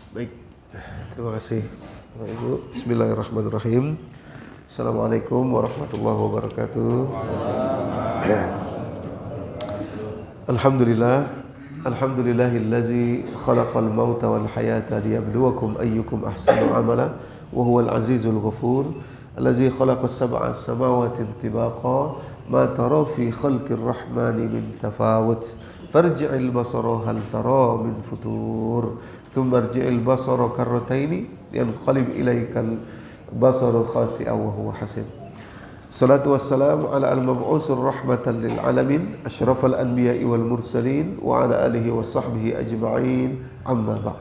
Baik, terima kasih Bapak Ibu. Bismillahirrahmanirrahim. Assalamualaikum warahmatullahi wabarakatuh. Alhamdulillahillazi khalaqal mauta wal hayata liyabluwakum ayyukum ahsanu amala wa huwal azizul ghafur allazi khalaqas sab'a samawati tibaqa ma tara fi khalqir rahmani min tafawut farji'il basara hal tara min futur thumma irji'il basara karrataini yanqalib ilaikal basaru khasi'an wa huwa hasib. Salatu wassalamu ala al-mab'usur rahmatan lil alamin asyrafal anbiya'i wal mursalin wa ala alihi wa sahbihi ajma'in, amma ba'd.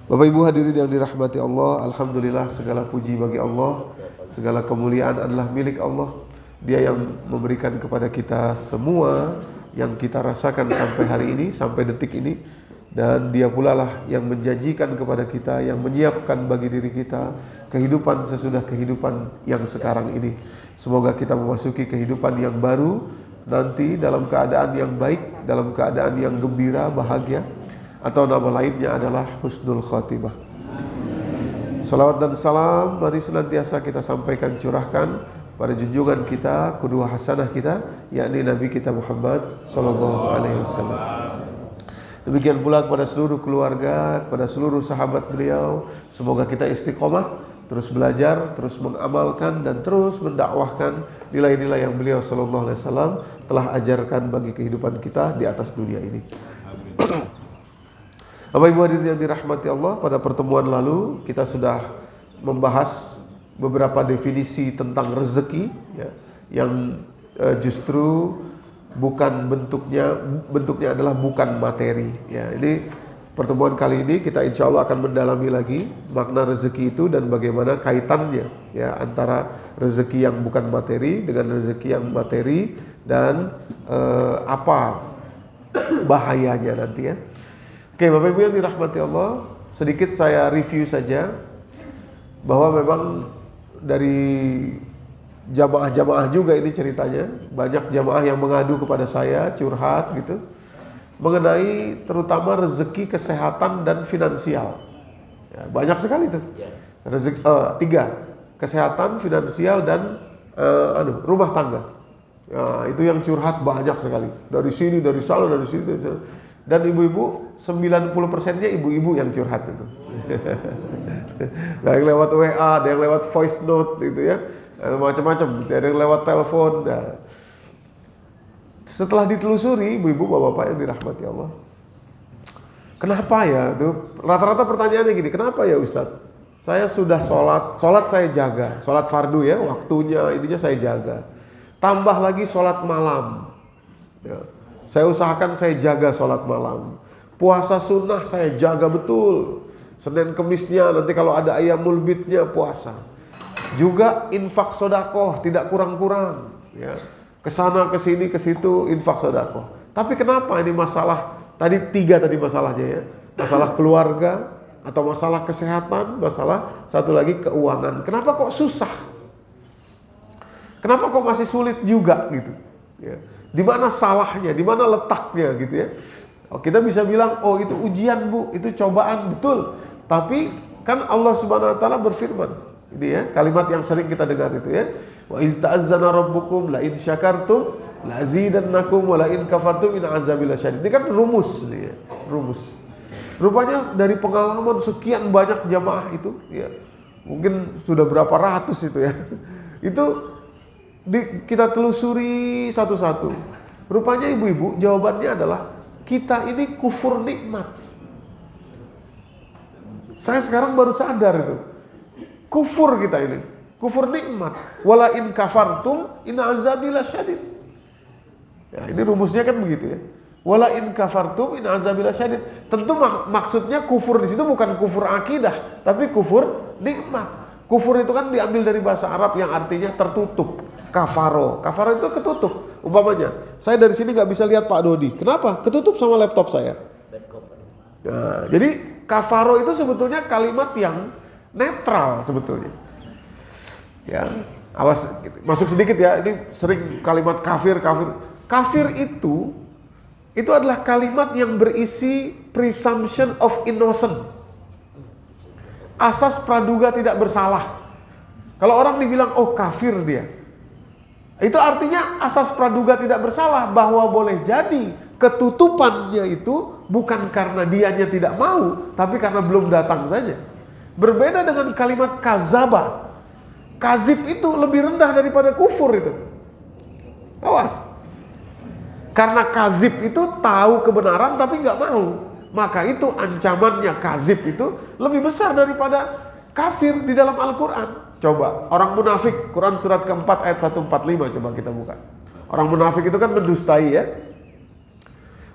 Bapak Ibu hadirin yang dirahmati Allah, alhamdulillah segala puji bagi Allah, segala kemuliaan adalah milik Allah. Dia yang memberikan kepada kita semua yang kita rasakan sampai hari ini, sampai detik ini. Dan dia pula lah yang menjanjikan kepada kita, yang menyiapkan bagi diri kita kehidupan sesudah kehidupan yang sekarang ini. Semoga kita memasuki kehidupan yang baru nanti dalam keadaan yang baik, dalam keadaan yang gembira, bahagia, atau nama lainnya adalah husnul khotimah. Salawat dan salam mari senantiasa kita sampaikan, curahkan pada junjungan kita, qudwah hasanah kita, yakni Nabi kita Muhammad sallallahu alaihi wasallam. Demikian pula kepada seluruh keluarga, kepada seluruh sahabat beliau. Semoga kita istiqomah, terus belajar, terus mengamalkan, dan terus mendakwahkan nilai-nilai yang beliau sallallahu alaihi wasallam telah ajarkan bagi kehidupan kita di atas dunia ini. Bapak Ibu hadirin yang dirahmati Allah, pada pertemuan lalu kita sudah membahas beberapa definisi tentang rezeki, ya, yang justru bukan bentuknya adalah bukan materi. Ya, ini pertemuan kali ini kita insya Allah akan mendalami lagi makna rezeki itu dan bagaimana kaitannya, ya, antara rezeki yang bukan materi dengan rezeki yang materi dan apa bahayanya nanti, ya. Oke, Bapak Ibu yang dirahmati Allah, sedikit saya review saja bahwa memang dari jamaah-jamaah juga ini ceritanya, banyak jamaah yang mengadu kepada saya, curhat gitu, mengenai terutama rezeki, kesehatan, dan finansial. Ya, banyak sekali itu. Rezeki, tiga, kesehatan, finansial, dan rumah tangga. Ya, itu yang curhat banyak sekali. Dari sini, dari sana, dari sini, dari sana. Dan ibu-ibu, 90%-nya ibu-ibu yang curhat itu. Ada yang lewat WA, ada yang lewat voice note gitu, ya. Macam-macam, ada yang lewat telepon. Nah, setelah ditelusuri, ibu-ibu, bapak-bapak yang dirahmati Allah, kenapa ya? Itu rata-rata pertanyaannya gini, kenapa ya Ustadz? Saya sudah sholat saya jaga, sholat fardu, ya, waktunya, ininya saya jaga. Tambah lagi sholat malam, ya. Saya usahakan saya jaga sholat malam. Puasa sunnah saya jaga betul. Senin Kemisnya nanti kalau ada ayamul bidnya puasa. Juga infak sodakoh tidak kurang-kurang, ya. Kesana kesini ke situ infak sodakoh. Tapi kenapa ini masalah tiga masalahnya, ya? Masalah keluarga atau masalah kesehatan, masalah satu lagi keuangan. Kenapa kok susah? Kenapa kok masih sulit juga gitu? Ya. Di mana salahnya? Di mana letaknya gitu, ya? Kita bisa bilang, oh itu ujian Bu, itu cobaan, betul. Tapi kan Allah Subhanahu wa taala berfirman, ini ya kalimat yang sering kita dengar itu, ya. Wa iz ta'azzana rabbukum la in syakartum la azidannakum wa la in kafartum in azabi lasyadid. Ini kan rumus nih, ya. Rumus. Rupanya dari pengalaman sekian banyak jamaah itu, ya. Mungkin sudah berapa ratus itu, ya. Itu kita telusuri satu-satu. Rupanya ibu-ibu jawabannya adalah kita ini kufur nikmat. Saya sekarang baru sadar itu. Kufur kita ini, kufur nikmat. Wala in kafartum in azabi lasyadid. Ya, ini rumusnya kan begitu, ya. Wala in kafartum in azabi lasyadid. Tentu maksudnya kufur di situ bukan kufur akidah, tapi kufur nikmat. Kufur itu kan diambil dari bahasa Arab yang artinya tertutup. Kafaro itu ketutup. Umpamanya, saya dari sini nggak bisa lihat Pak Dodi. Kenapa? Ketutup sama laptop saya. Nah, jadi kafaro itu sebetulnya kalimat yang netral sebetulnya. Ya, awas masuk sedikit, ya. Ini sering kalimat kafir. Kafir itu adalah kalimat yang berisi presumption of innocence. asas praduga tidak bersalah. Kalau orang dibilang, oh kafir dia, itu artinya asas praduga tidak bersalah, bahwa boleh jadi ketutupannya itu bukan karena dianya tidak mau, tapi karena belum datang saja. Berbeda dengan kalimat kazaba. Kazib itu lebih rendah daripada kufur itu. Awas. Karena kazib itu tahu kebenaran tapi nggak mau. Maka itu ancamannya kazib itu lebih besar daripada kafir di dalam Al-Quran. Coba, orang munafik, Quran surat keempat ayat 145, coba kita buka. Orang munafik itu kan mendustai ya.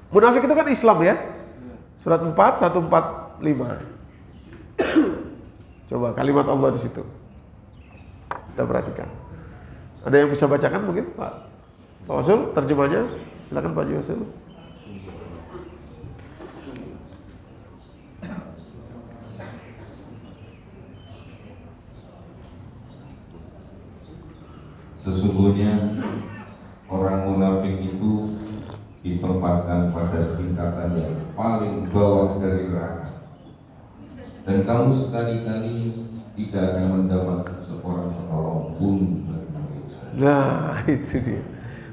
Munafik itu kan Islam ya. Surat 4, 145. Coba kalimat Allah di situ. Kita perhatikan. Ada yang bisa bacakan mungkin Pak Wasul, terjemahnya? Silakan Pak Wasul. Sesungguhnya orang munafik itu ditempatkan pada tingkatan yang paling bawah dari neraka, dan kamu sekali-kali tidak akan mendapatkan seorang penolong pun dari mereka. Nah itu dia,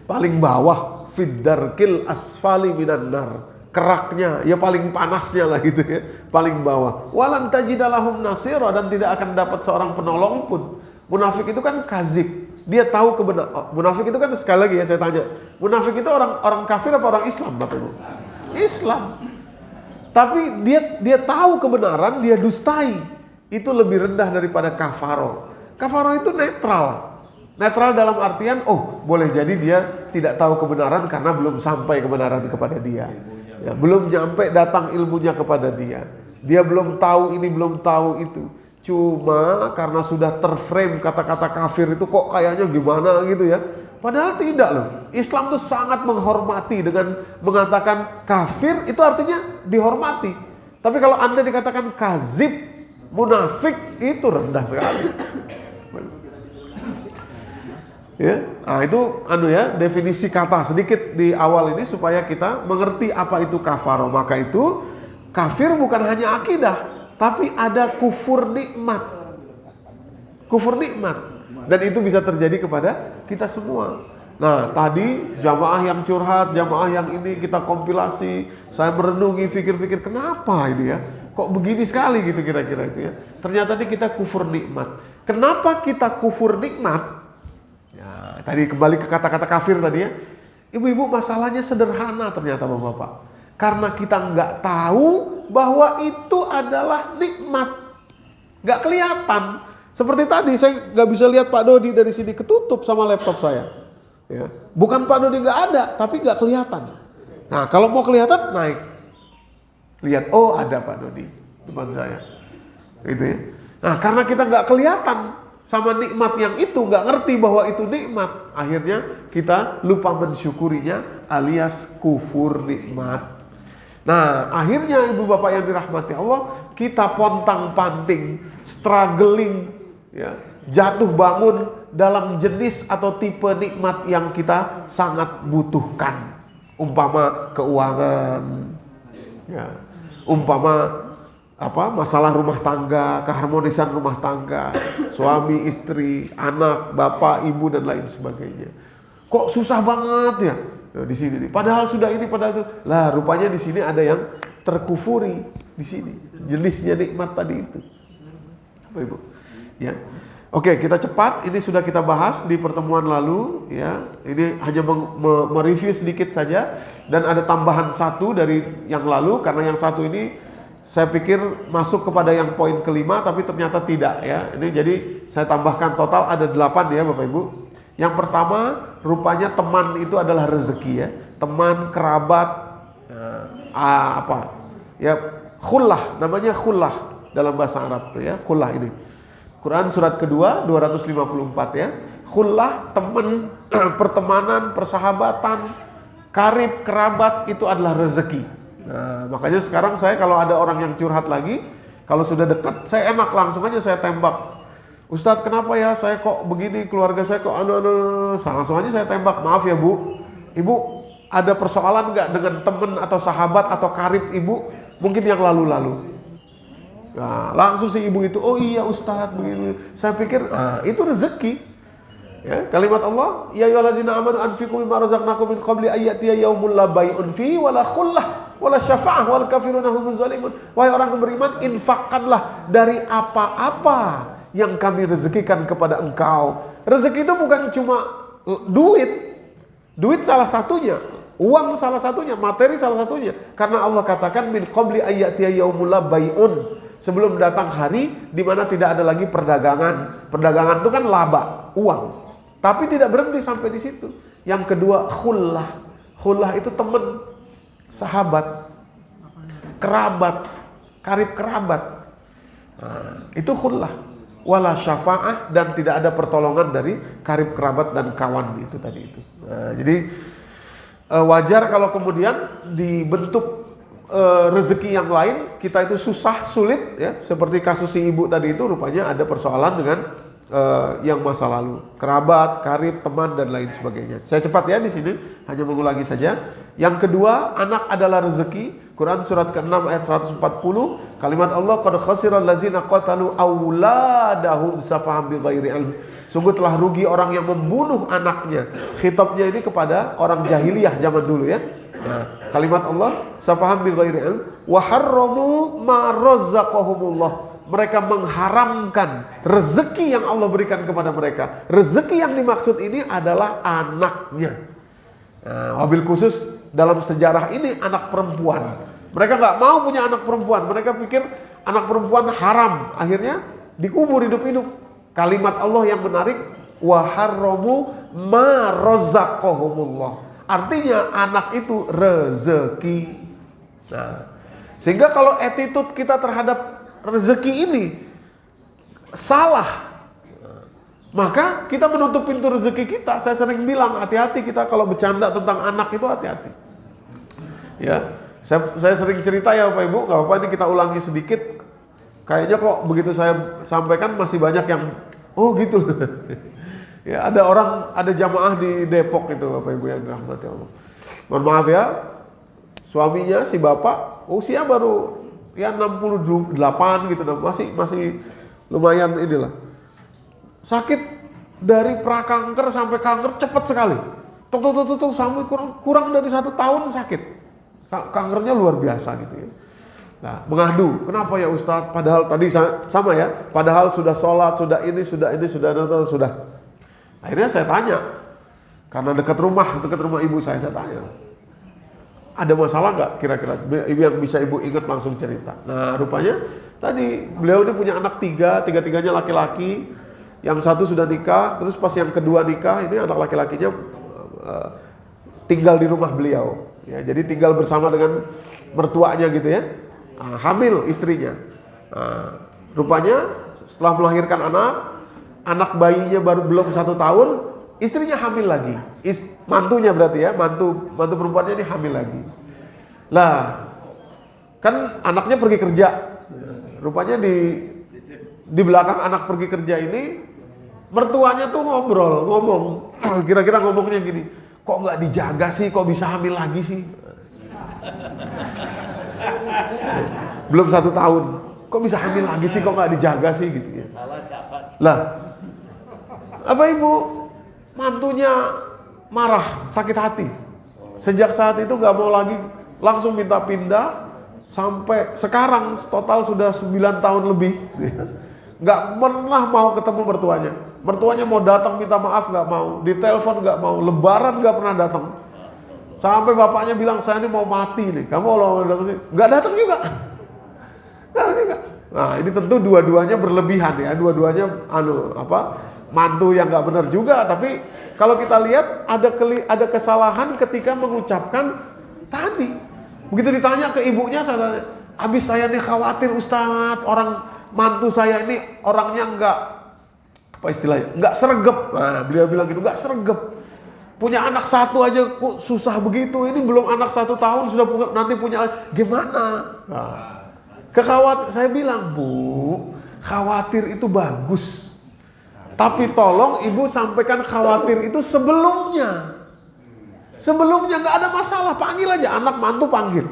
paling bawah, fiddarkil asfali minan nar, keraknya ya paling panasnya lah gitu ya, paling bawah. Walan tajidalahum nasira, dan tidak akan dapat seorang penolong pun. Munafik itu kan kazib. Dia tahu kebenaran. Munafik itu kan, sekali lagi ya saya tanya, munafik itu orang kafir apa orang Islam Bapak Ibu? Islam. Tapi dia tahu kebenaran, dia dustai. Itu lebih rendah daripada kafaro. Kafaro itu netral. Netral dalam artian, oh boleh jadi dia tidak tahu kebenaran karena belum sampai kebenaran kepada dia. Ya, belum sampai datang ilmunya kepada dia. Dia belum tahu ini, belum tahu itu. Cuma karena sudah terframe kata-kata kafir itu kok kayaknya gimana gitu ya. Padahal tidak loh. Islam tuh sangat menghormati dengan mengatakan kafir itu artinya dihormati. Tapi kalau Anda dikatakan kazib, munafik, itu rendah sekali. Ya, nah itu definisi kata sedikit di awal ini supaya kita mengerti apa itu kafaro. Maka itu kafir bukan hanya akidah, tapi ada kufur nikmat. Kufur nikmat. Dan itu bisa terjadi kepada kita semua. Nah tadi jamaah yang curhat, jamaah yang ini kita kompilasi. Saya merenungi, pikir-pikir kenapa ini ya, kok begini sekali gitu kira-kira itu ya. Ternyata ini kita kufur nikmat. Kenapa kita kufur nikmat? Ya, tadi kembali ke kata-kata kafir tadi ya. Ibu-ibu, masalahnya sederhana ternyata bapak-bapak. Karena kita nggak tahu bahwa itu adalah nikmat, nggak kelihatan. Seperti tadi saya nggak bisa lihat Pak Dodi dari sini, ketutup sama laptop saya. Ya. Bukan Pak Dodi nggak ada, tapi nggak kelihatan. Nah kalau mau kelihatan naik, lihat, oh ada Pak Dodi depan saya, gitu ya. Nah karena kita nggak kelihatan sama nikmat yang itu, nggak ngerti bahwa itu nikmat, akhirnya kita lupa mensyukurinya alias kufur nikmat. Nah akhirnya ibu bapak yang dirahmati Allah, kita pontang-panting, struggling, ya, jatuh bangun dalam jenis atau tipe nikmat yang kita sangat butuhkan. Umpama keuangan, ya, umpama masalah rumah tangga, keharmonisan rumah tangga, suami, istri, anak, bapak, ibu dan lain sebagainya. Kok susah banget ya? Nah, di sini nih. Padahal sudah ini, padahal itu. Lah, rupanya di sini ada yang terkufuri di sini. Jenisnya nikmat tadi itu. Apa Ibu? Ya. Oke, kita cepat. Ini sudah kita bahas di pertemuan lalu, ya. Ini hanya mereview sedikit saja, dan ada tambahan satu dari yang lalu, karena yang satu ini saya pikir masuk kepada yang poin kelima, tapi ternyata tidak ya. Ini jadi saya tambahkan, total ada 8 ya Bapak Ibu. Yang pertama, rupanya teman itu adalah rezeki ya. Teman, kerabat, ya, khullah, namanya khullah dalam bahasa Arab tuh ya, khullah ini. Quran surat kedua 254 ya. Khullah, teman, pertemanan, persahabatan, karib, kerabat itu adalah rezeki. Nah, makanya sekarang saya kalau ada orang yang curhat lagi, kalau sudah dekat, saya enak langsung aja saya tembak. Ustadz kenapa ya saya kok begini, keluarga saya kok langsung aja saya tembak. Maaf ya Bu, Ibu ada persoalan nggak dengan teman atau sahabat atau karib Ibu, mungkin yang lalu-lalu? Nah, langsung si ibu itu, oh iya Ustadz begini. Saya pikir itu rezeki. Ya, kalimat Allah, ya ayyuhallazina amanu anfiqu mimma razaqnakum min qabli ayyatiya yaumul la bai'un fihi wala khullah wala syafa'ah wal kafiruna humuz zalimun. Wahai orang yang beriman, infakkanlah dari apa-apa yang kami rezekikan kepada engkau. Rezeki itu bukan cuma duit. Duit salah satunya, uang salah satunya, materi salah satunya. Karena Allah katakan min qabli ayyatiya yaumul la bai'un. Sebelum datang hari di mana tidak ada lagi perdagangan. Perdagangan itu kan laba, uang. Tapi tidak berhenti sampai di situ. Yang kedua, khullah. Khullah itu teman, sahabat, kerabat, karib kerabat. Nah, itu khullah. Wala syafa'ah, dan tidak ada pertolongan dari karib kerabat dan kawan itu tadi itu. Nah, jadi wajar kalau kemudian dibentuk rezeki yang lain, kita itu susah, sulit ya, seperti kasus si ibu tadi itu, rupanya ada persoalan dengan yang masa lalu, kerabat, karib, teman dan lain sebagainya. Saya cepat ya di sini, hanya mengulangi saja. Yang kedua, anak adalah rezeki. Quran surat ke-6 ayat 140, kalimat Allah, qad khasiral ladzina qatalu auladahum safaham bighairi ilm. Sungguh telah rugi orang yang membunuh anaknya. Khitabnya ini kepada orang jahiliyah zaman dulu ya. Nah, kalimat Allah, safaham bighairi ilm wa harramu ma razzaqahumullah. Mereka mengharamkan rezeki yang Allah berikan kepada mereka. Rezeki yang dimaksud ini adalah anaknya. Nah, wabil khusus dalam sejarah ini anak perempuan. Mereka nggak mau punya anak perempuan. Mereka pikir anak perempuan haram. Akhirnya dikubur hidup-hidup. Kalimat Allah yang menarik, wa harramu ma razzaqahumullah. Artinya anak itu rezeki. Nah, sehingga kalau attitude kita terhadap rezeki ini salah, maka kita menutup pintu rezeki kita. Saya sering bilang, hati-hati kita kalau bercanda tentang anak itu, hati-hati. Ya, saya sering cerita ya Bapak Ibu, nggak apa-apa ini kita ulangi sedikit. Kayaknya kok begitu saya sampaikan masih banyak yang oh gitu. Ya, ada jamaah di Depok itu Bapak Ibu yang dirahmati Allah. Mohon maaf ya, suaminya si bapak usia baru ya 68 gitu, masih lumayan inilah. Sakit dari prakanker sampai kanker cepat sekali. Tuk sampai kurang dari 1 tahun sakit. Kankernya luar biasa gitu ya. Nah, mengadu, kenapa ya Ustadz? Padahal tadi sama ya, padahal sudah sholat, sudah. Akhirnya saya tanya, karena dekat rumah ibu saya tanya, ada masalah nggak kira-kira? Yang bisa ibu ingat langsung cerita. Nah, rupanya tadi beliau ini punya anak tiga-tiganya laki-laki. Yang satu sudah nikah, terus pas yang kedua nikah, ini anak laki-lakinya tinggal di rumah beliau. Ya, jadi tinggal bersama dengan mertuanya gitu ya. Hamil istrinya. Rupanya setelah melahirkan anak bayinya belum 1 tahun, istrinya hamil lagi. Mantunya berarti ya, mantu perempuannya ini hamil lagi. Lah, kan anaknya pergi kerja. Rupanya di belakang anak pergi kerja ini, mertuanya tuh ngomong, kira-kira ngomongnya gini, kok nggak dijaga sih, kok bisa hamil lagi sih? Belum 1 tahun, kok bisa hamil lagi sih, kok nggak dijaga sih gitu ya? Lah, apa ibu? Mantunya marah, sakit hati. Sejak saat itu nggak mau lagi, langsung minta pindah. Sampai sekarang total sudah 9 tahun lebih. Nggak pernah mau ketemu mertuanya. Mertuanya mau datang minta maaf nggak mau, ditelepon nggak mau, lebaran nggak pernah datang. Sampai bapaknya bilang, saya ini mau mati nih, kamu kalau datang sih nggak datang juga. Nah, ini tentu dua-duanya berlebihan ya, dua-duanya mantu yang nggak benar juga. Tapi kalau kita lihat ada kesalahan ketika mengucapkan tadi. Begitu ditanya ke ibunya, saya tanya, habis saya nih khawatir Ustadz, orang mantu saya ini orangnya nggak sregep. Nah, beliau bilang gitu, nggak sregep. Punya anak 1 aja kok susah begitu, ini belum anak 1 tahun sudah nanti punya gimana? Nah, saya bilang, Bu, khawatir itu bagus. Tapi tolong ibu sampaikan khawatir itu sebelumnya. Sebelumnya nggak ada masalah, panggil aja anak mantu, panggil.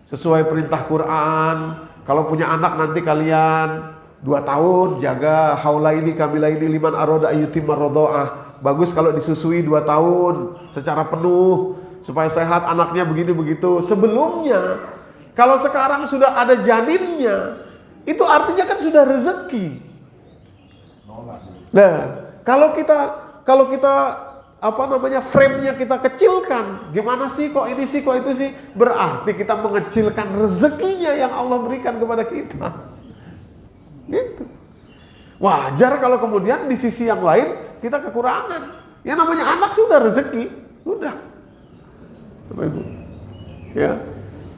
Sesuai perintah Quran, Kalau punya anak nanti kalian 2 tahun jaga haula ini kamila ini liman aroda ayyutimar rodoah. Bagus kalau disusui 2 tahun secara penuh supaya sehat anaknya begini begitu. Sebelumnya kalau sekarang sudah ada janinnya, itu artinya kan sudah rezeki. Nah, kalau kita frame-nya kita kecilkan, gimana sih kok ini sih kok itu sih, berarti kita mengecilkan rezekinya yang Allah berikan kepada kita. Gitu. Wajar kalau kemudian di sisi yang lain kita kekurangan. Yang namanya anak sudah rezeki, sudah. Bapak Ibu. Ya.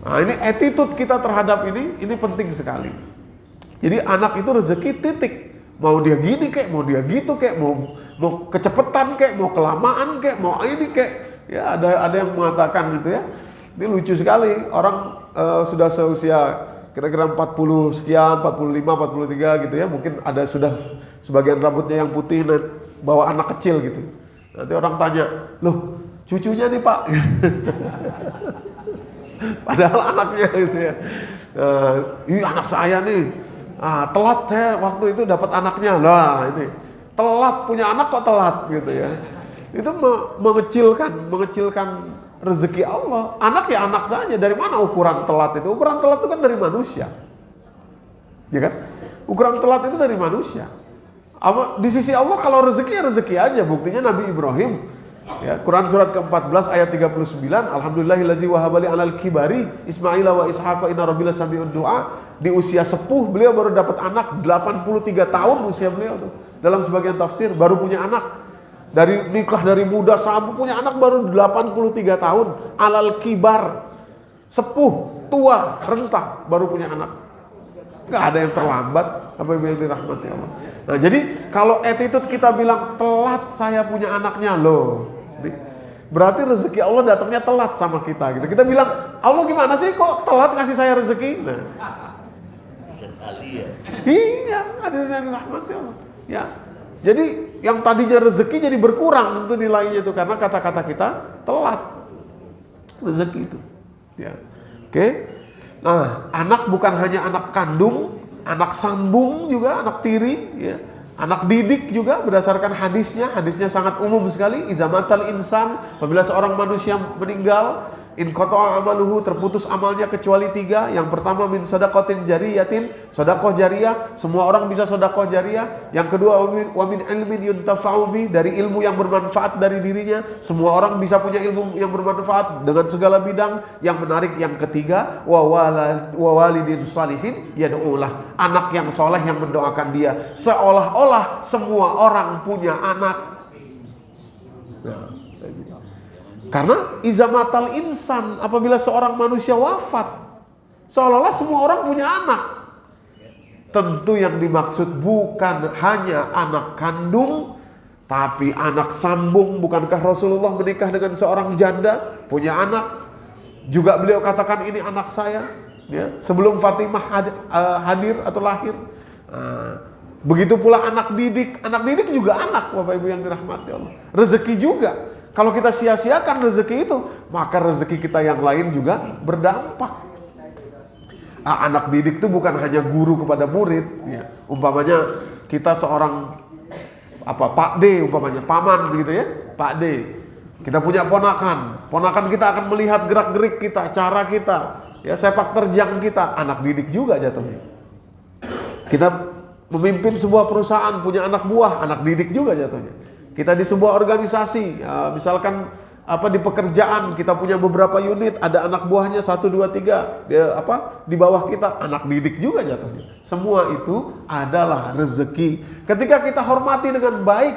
Nah, ini attitude kita terhadap ini penting sekali. Jadi anak itu rezeki titik. Mau dia gini kek, mau dia gitu kek, mau kecepetan kek, mau kelamaan kek, mau ini kek. Ya ada yang mengatakan gitu ya. Ini lucu sekali, orang sudah seusia kira-kira 40 sekian, 45, 43 gitu ya. Mungkin ada sudah sebagian rambutnya yang putih bawa anak kecil gitu. Nanti orang tanya, "Loh, cucunya nih, Pak." Padahal anaknya gitu ya. Ini anak saya nih. Telat saya waktu itu dapat anaknya. Lah ini telat punya anak kok telat gitu ya. Itu mengecilkan rezeki Allah. Anak ya anak saja. Dari mana ukuran telat itu? Ukuran telat itu kan dari manusia. Ya kan? Ukuran telat itu dari manusia. Di sisi Allah kalau rezeki ya rezeki aja. Buktinya Nabi Ibrahim, ya, Quran surat ke-14 ayat 39, alhamdulillahillazi wahabali alal kibari Ismaila wa Ishaqa inna rabbila sami'ud du'a. Di usia sepuh beliau baru dapat anak, 83 tahun usia beliau tuh. Dalam sebagian tafsir baru punya anak. Dari nikah dari muda sampai punya anak baru 83 tahun. Alal kibar, sepuh, tua, renta baru punya anak. Gak ada yang terlambat, apa yang dirahmati Allah. Nah jadi kalau attitude kita bilang telat saya punya anaknya loh, berarti rezeki Allah datangnya telat sama kita gitu. Kita bilang, Allah gimana sih kok telat ngasih saya rezeki? Nah, sesali ya. Iya, ada yang dirahmati Allah. Ya. Jadi yang tadinya rezeki jadi berkurang tentu nilainya itu karena kata-kata kita telat rezeki itu. Ya. Oke. Nah, anak bukan hanya anak kandung, anak sambung juga, anak tiri, ya. Anak didik juga berdasarkan hadisnya sangat umum sekali. Iza matal insan, apabila seorang manusia meninggal, in qata'a amaluhu, terputus amalnya kecuali 3. Yang pertama min shadaqatin jariyatin, sedekah jariyah, semua orang bisa sedekah jariyah. Yang kedua wa min ilmin yuntafa'u bi, dari ilmu yang bermanfaat dari dirinya. Semua orang bisa punya ilmu yang bermanfaat dengan segala bidang. Yang menarik yang ketiga, wa walidin salihin yad'ulah, anak yang soleh yang mendoakan dia. Seolah-olah semua orang punya anak. Nah, karena izamatal insan, apabila seorang manusia wafat, seolah-olah semua orang punya anak. Tentu yang dimaksud bukan hanya anak kandung, tapi anak sambung. Bukankah Rasulullah menikah dengan seorang janda, punya anak? Juga beliau katakan ini anak saya, ya, sebelum Fatimah hadir atau lahir. Begitu pula anak didik juga anak, Bapak Ibu yang dirahmati Allah. Rezeki juga. Kalau kita sia-siakan rezeki itu, maka rezeki kita yang lain juga berdampak. Anak didik itu bukan hanya guru kepada murid, ya. Umpamanya kita seorang Pak D, umpamanya paman begitu ya, Pak D. Kita punya ponakan kita akan melihat gerak-gerik kita, cara kita, ya, sepak terjang kita. Anak didik juga jatuhnya. Kita memimpin sebuah perusahaan, punya anak buah, anak didik juga jatuhnya. Kita di sebuah organisasi, misalkan di pekerjaan kita punya beberapa unit, ada anak buahnya 1, 2, 3, di bawah kita, anak didik juga jatuhnya. Semua itu adalah rezeki. Ketika kita hormati dengan baik,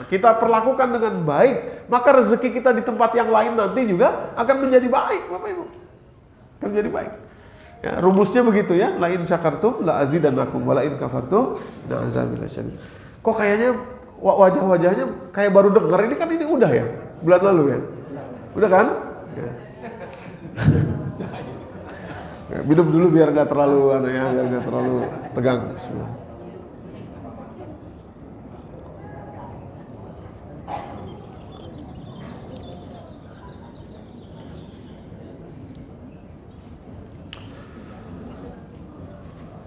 kita perlakukan dengan baik, maka rezeki kita di tempat yang lain nanti juga akan menjadi baik, Bapak Ibu. Akan menjadi baik. Ya, rumusnya begitu ya, la in syakartum la azidannakum wa la in kafartum la azabil lasyadid. Kok kayaknya wajah-wajahnya kayak baru dengar, ini kan ini udah ya, bulan lalu ya, udah kan? Ya. Ya, minum dulu biar nggak terlalu biar nggak terlalu tegang semua.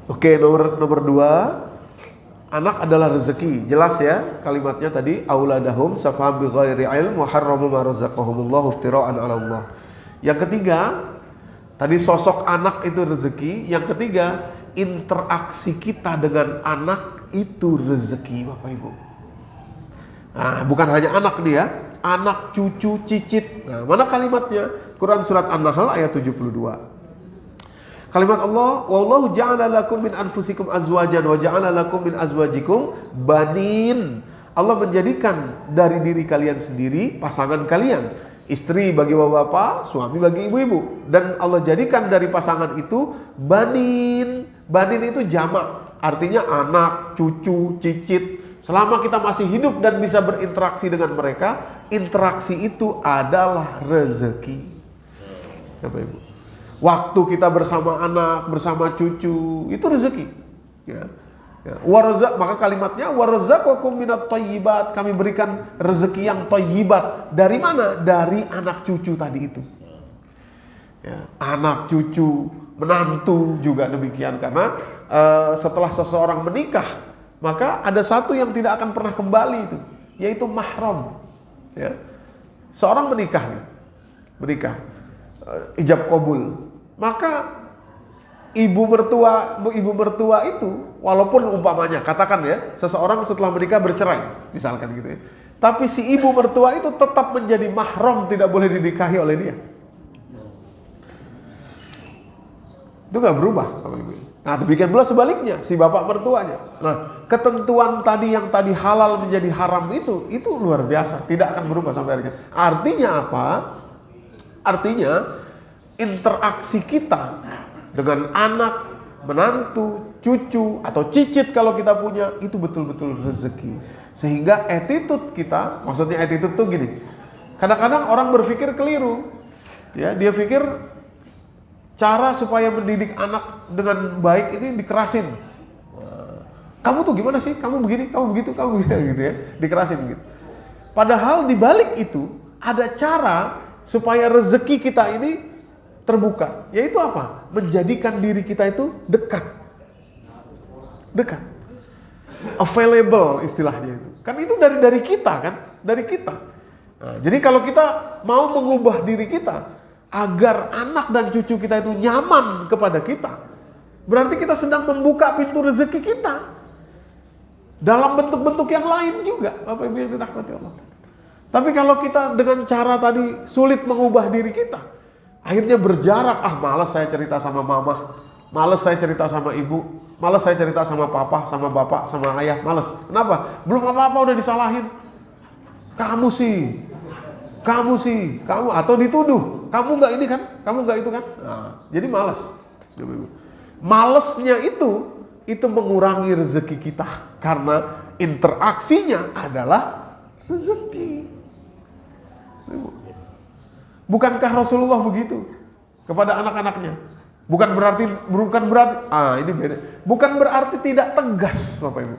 Oke, nomor 2, anak adalah rezeki. Jelas ya kalimatnya tadi, auladahum safaham bi ghairi ilm wa harramu ma razaqahumullahu iftira'an 'ala Allah. Yang ketiga, tadi sosok anak itu rezeki. Yang ketiga, interaksi kita dengan anak itu rezeki, Bapak Ibu. Nah, bukan hanya anak nih ya, anak, cucu, cicit. Nah, mana kalimatnya? Quran surat An-Nahl ayat 72. Kalimat Allah, wallahu ja'ala lakum min anfusikum azwajan wa ja'ala lakum min azwajikum banin. Allah menjadikan dari diri kalian sendiri pasangan kalian, istri bagi bapak-bapak, suami bagi ibu-ibu, dan Allah jadikan dari pasangan itu banin. Banin itu jamak, artinya anak, cucu, cicit. Selama kita masih hidup dan bisa berinteraksi dengan mereka, interaksi itu adalah rezeki. Bapak Ibu, waktu kita bersama anak, bersama cucu, itu rezeki. Ya. Maka kalimatnya warzaqakum minat thayyibat, kami berikan rezeki yang thayyibat. Dari mana? Dari anak cucu tadi itu. Ya, anak cucu, menantu juga demikian, karena setelah seseorang menikah, maka ada satu yang tidak akan pernah kembali itu, yaitu mahram. Ya. Seorang menikah nih, ijab kabul, maka ibu mertua itu, walaupun umpamanya katakan ya, seseorang setelah menikah bercerai misalkan gitu ya, tapi si ibu mertua itu tetap menjadi mahram, tidak boleh dinikahi oleh dia. Itu gak berubah, Bapak Ibu. Nah, demikian pula sebaliknya, si bapak mertuanya. Nah, ketentuan tadi yang tadi halal menjadi haram itu luar biasa, tidak akan berubah sampai akhirnya. Artinya apa? Artinya interaksi kita dengan anak, menantu, cucu, atau cicit kalau kita punya, itu betul-betul rezeki. Sehingga attitude kita, maksudnya attitude tuh gini, kadang-kadang orang berpikir keliru. Ya, dia pikir cara supaya mendidik anak dengan baik ini dikerasin. Kamu tuh gimana sih? Kamu begini, kamu begitu, kamu begitu, gitu ya, dikerasin gitu. Padahal di balik itu ada cara supaya rezeki kita ini terbuka. Yaitu apa? Menjadikan diri kita itu dekat. Available istilahnya itu. Kan itu dari kita kan? Dari kita. Nah, jadi kalau kita mau mengubah diri kita agar anak dan cucu kita itu nyaman kepada kita, berarti kita sedang membuka pintu rezeki kita dalam bentuk-bentuk yang lain juga, Bapak Ibu yang dirahmati Allah. Tapi kalau kita dengan cara tadi sulit mengubah diri kita, akhirnya berjarak. Malas saya cerita sama mama, malas saya cerita sama ibu, malas saya cerita sama papa, sama bapak, sama ayah, malas. Kenapa? Belum apa-apa udah disalahin. Kamu sih, atau dituduh, kamu nggak ini kan, kamu nggak itu kan. Nah, jadi malas. Malesnya itu mengurangi rezeki kita, karena interaksinya adalah rezeki. Bukankah Rasulullah begitu kepada anak-anaknya? Bukan berarti ini beda. Bukan berarti tidak tegas, Bapak Ibu.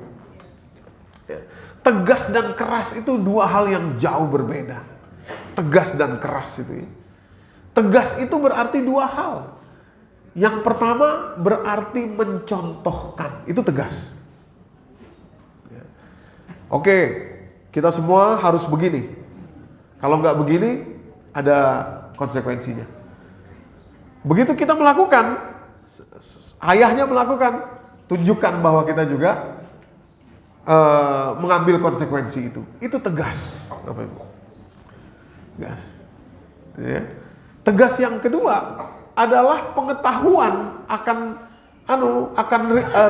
Ya. Tegas dan keras itu dua hal yang jauh berbeda. Tegas dan keras itu ya. Tegas itu berarti dua hal. Yang pertama berarti mencontohkan, itu tegas. Ya. Oke, kita semua harus begini. Kalau nggak begini, ada konsekuensinya. Begitu kita melakukan, ayahnya melakukan, tunjukkan bahwa kita juga mengambil konsekuensi itu. Itu tegas, Bapak Ibu. Tegas. Ya. Tegas yang kedua adalah pengetahuan akan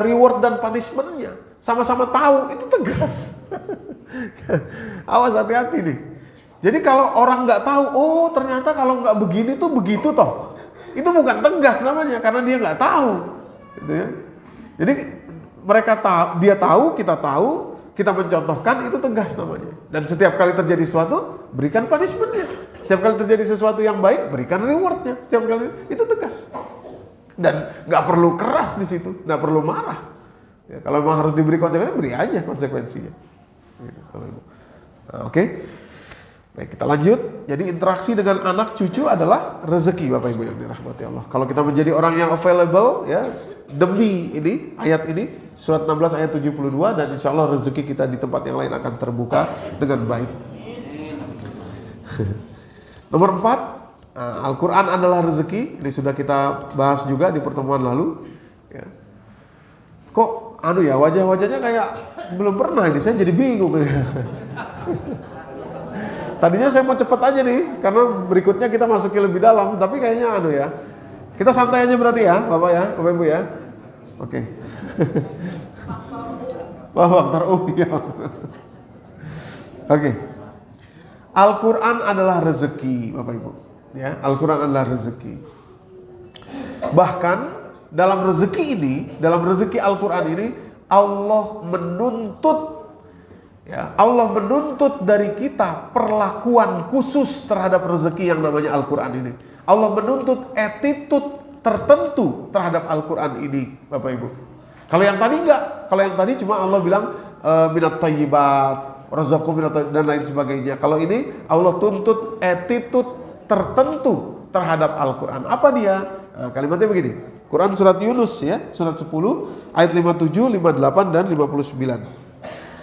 reward dan punishment-nya. Sama-sama tahu, itu tegas. Awas, hati-hati nih. Jadi kalau orang nggak tahu, ternyata kalau nggak begini tuh begitu toh. Itu bukan tegas namanya, karena dia nggak tahu. Gitu ya. Jadi dia tahu, kita mencontohkan, itu tegas namanya. Dan setiap kali terjadi sesuatu, berikan punishment-nya. Setiap kali terjadi sesuatu yang baik, berikan reward-nya. Setiap kali itu tegas. Dan nggak perlu keras di situ, nggak perlu marah. Ya, kalau memang harus diberi konsekuensi, beri aja konsekuensinya. Gitu, Oke. Baik, kita lanjut. Jadi interaksi dengan anak cucu adalah rezeki, Bapak Ibu yang dirahmati Allah. Kalau kita menjadi orang yang available, ya, demi ini ayat ini surat 16 ayat 72, dan insya Allah rezeki kita di tempat yang lain akan terbuka dengan baik. Nomor 4, Al-Quran adalah rezeki. Ini sudah kita bahas juga di pertemuan lalu ya. Kok ya wajah-wajahnya kayak belum pernah ini, saya jadi bingung ya. Tadinya saya mau cepet aja nih, karena berikutnya kita masuki lebih dalam, tapi kayaknya ya. Kita santai aja berarti ya, Bapak ya, Bapak Ibu ya. Oke. Wah, Waktar ya. Oke. Al-Quran adalah rezeki, Bapak Ibu. Ya, Al-Quran adalah rezeki. Bahkan dalam rezeki ini, dalam rezeki Al-Quran ini, Allah menuntut dari kita perlakuan khusus terhadap rezeki yang namanya Al-Quran ini. Allah menuntut attitude tertentu terhadap Al-Quran ini, Bapak Ibu. Kalau yang tadi enggak, kalau yang tadi cuma Allah bilang minat thayyibat, razaqakum minat dan lain sebagainya. Kalau ini Allah tuntut attitude tertentu terhadap Al-Quran. Apa dia? Kalimatnya begini. Quran surat Yunus ya, surat 10 ayat 57, 58 dan 59.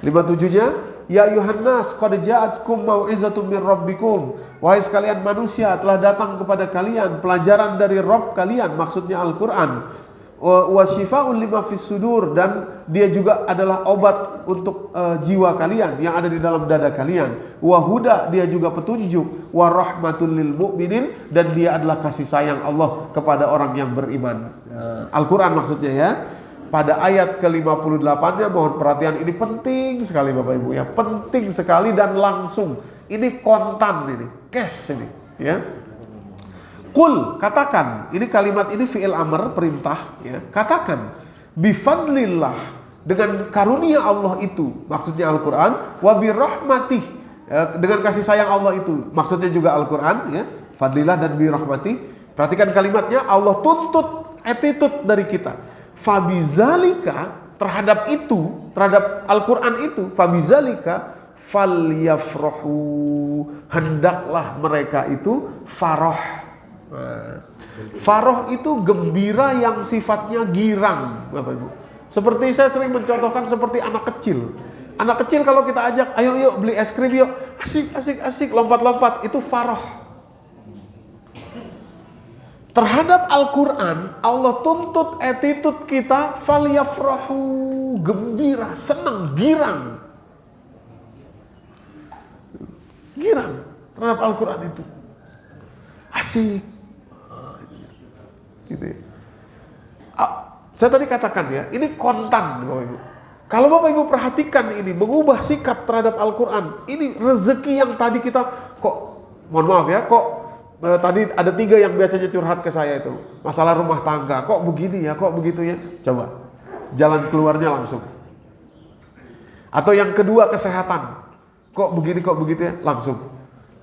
57-nya, ya ayuhan nas qad ja'atkum mau'izatun mir rabbikum. Wahai sekalian manusia, telah datang kepada kalian pelajaran dari Rabb kalian, maksudnya Al-Qur'an. Wa syifaa'un lima fis sudur, dan dia juga adalah obat untuk jiwa kalian yang ada di dalam dada kalian. Wa huda, dia juga petunjuk. Wa rahmatul lil mu'minin, dan dia adalah kasih sayang Allah kepada orang yang beriman. Al-Qur'an maksudnya ya. Pada ayat ke-58-nya, mohon perhatian, ini penting sekali Bapak Ibu ya, penting sekali dan langsung. Ini kontan, ini cash ini ya. Qul, katakan, ini kalimat ini fi'il amr, perintah ya. Katakan, bifadlillah, dengan karunia Allah itu, maksudnya Al-Quran, wa birahmatih, dengan kasih sayang Allah itu, maksudnya juga Al-Quran ya. Fadlilah dan birahmatih. Perhatikan kalimatnya, Allah tuntut attitude dari kita. Fabizalika, terhadap itu, terhadap Al-Quran itu, fabizalika falyafrahu, hendaklah mereka itu faroh. Faroh itu gembira yang sifatnya girang, Bapak Ibu. Seperti saya sering mencontohkan seperti anak kecil. Anak kecil kalau kita ajak, ayo yuk beli es krim yuk, asik, lompat-lompat, itu faroh. Terhadap Al-Quran, Allah tuntut attitude kita, falyafrahu, gembira, senang, girang. Girang terhadap Al-Quran itu. Asik. Gitu ya. Saya tadi katakan ya, ini kontan Bapak Ibu. Kalau Bapak Ibu perhatikan ini, mengubah sikap terhadap Al-Quran, ini rezeki yang tadi kita, mohon maaf ya, tadi ada 3 yang biasanya curhat ke saya itu. Masalah rumah tangga, kok begini ya, kok begitu ya. Coba, jalan keluarnya langsung. Atau yang kedua, kesehatan. Kok begini, kok begitu ya, langsung.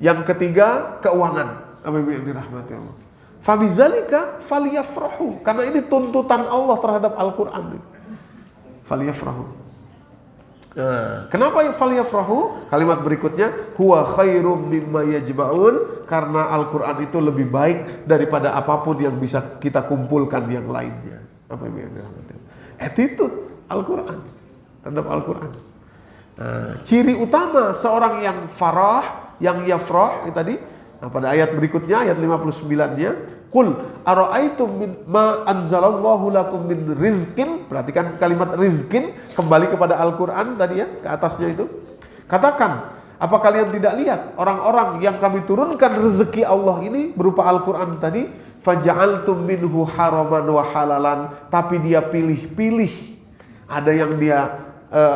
Yang ketiga, keuangan. Apa yang dirahmati Allah. Fabizalika falyafrahu. Karena ini tuntutan Allah terhadap Al-Quran. Falyafrahu. Kenapa falyafrahu? Kalimat berikutnya, huwa khairum mimma yajma'un, karena Al-Quran itu lebih baik daripada apapun yang bisa kita kumpulkan yang lainnya. Apa yang dirahmati? Attitude Al-Quran terhadap Al-Quran. Ciri utama seorang yang farah, yang yafrah tadi, pada ayat berikutnya, ayat 59-nya, qul ara'aitum ma anzalallahu lakum min rizqin. Perhatikan kalimat rizqin, kembali kepada Al-Quran tadi ya, ke atasnya itu. Katakan, apa kalian tidak lihat orang-orang yang kami turunkan rezeki Allah ini berupa Al-Quran tadi, faja'altum minhu haraman wa halalan, tapi dia pilih-pilih. Ada yang dia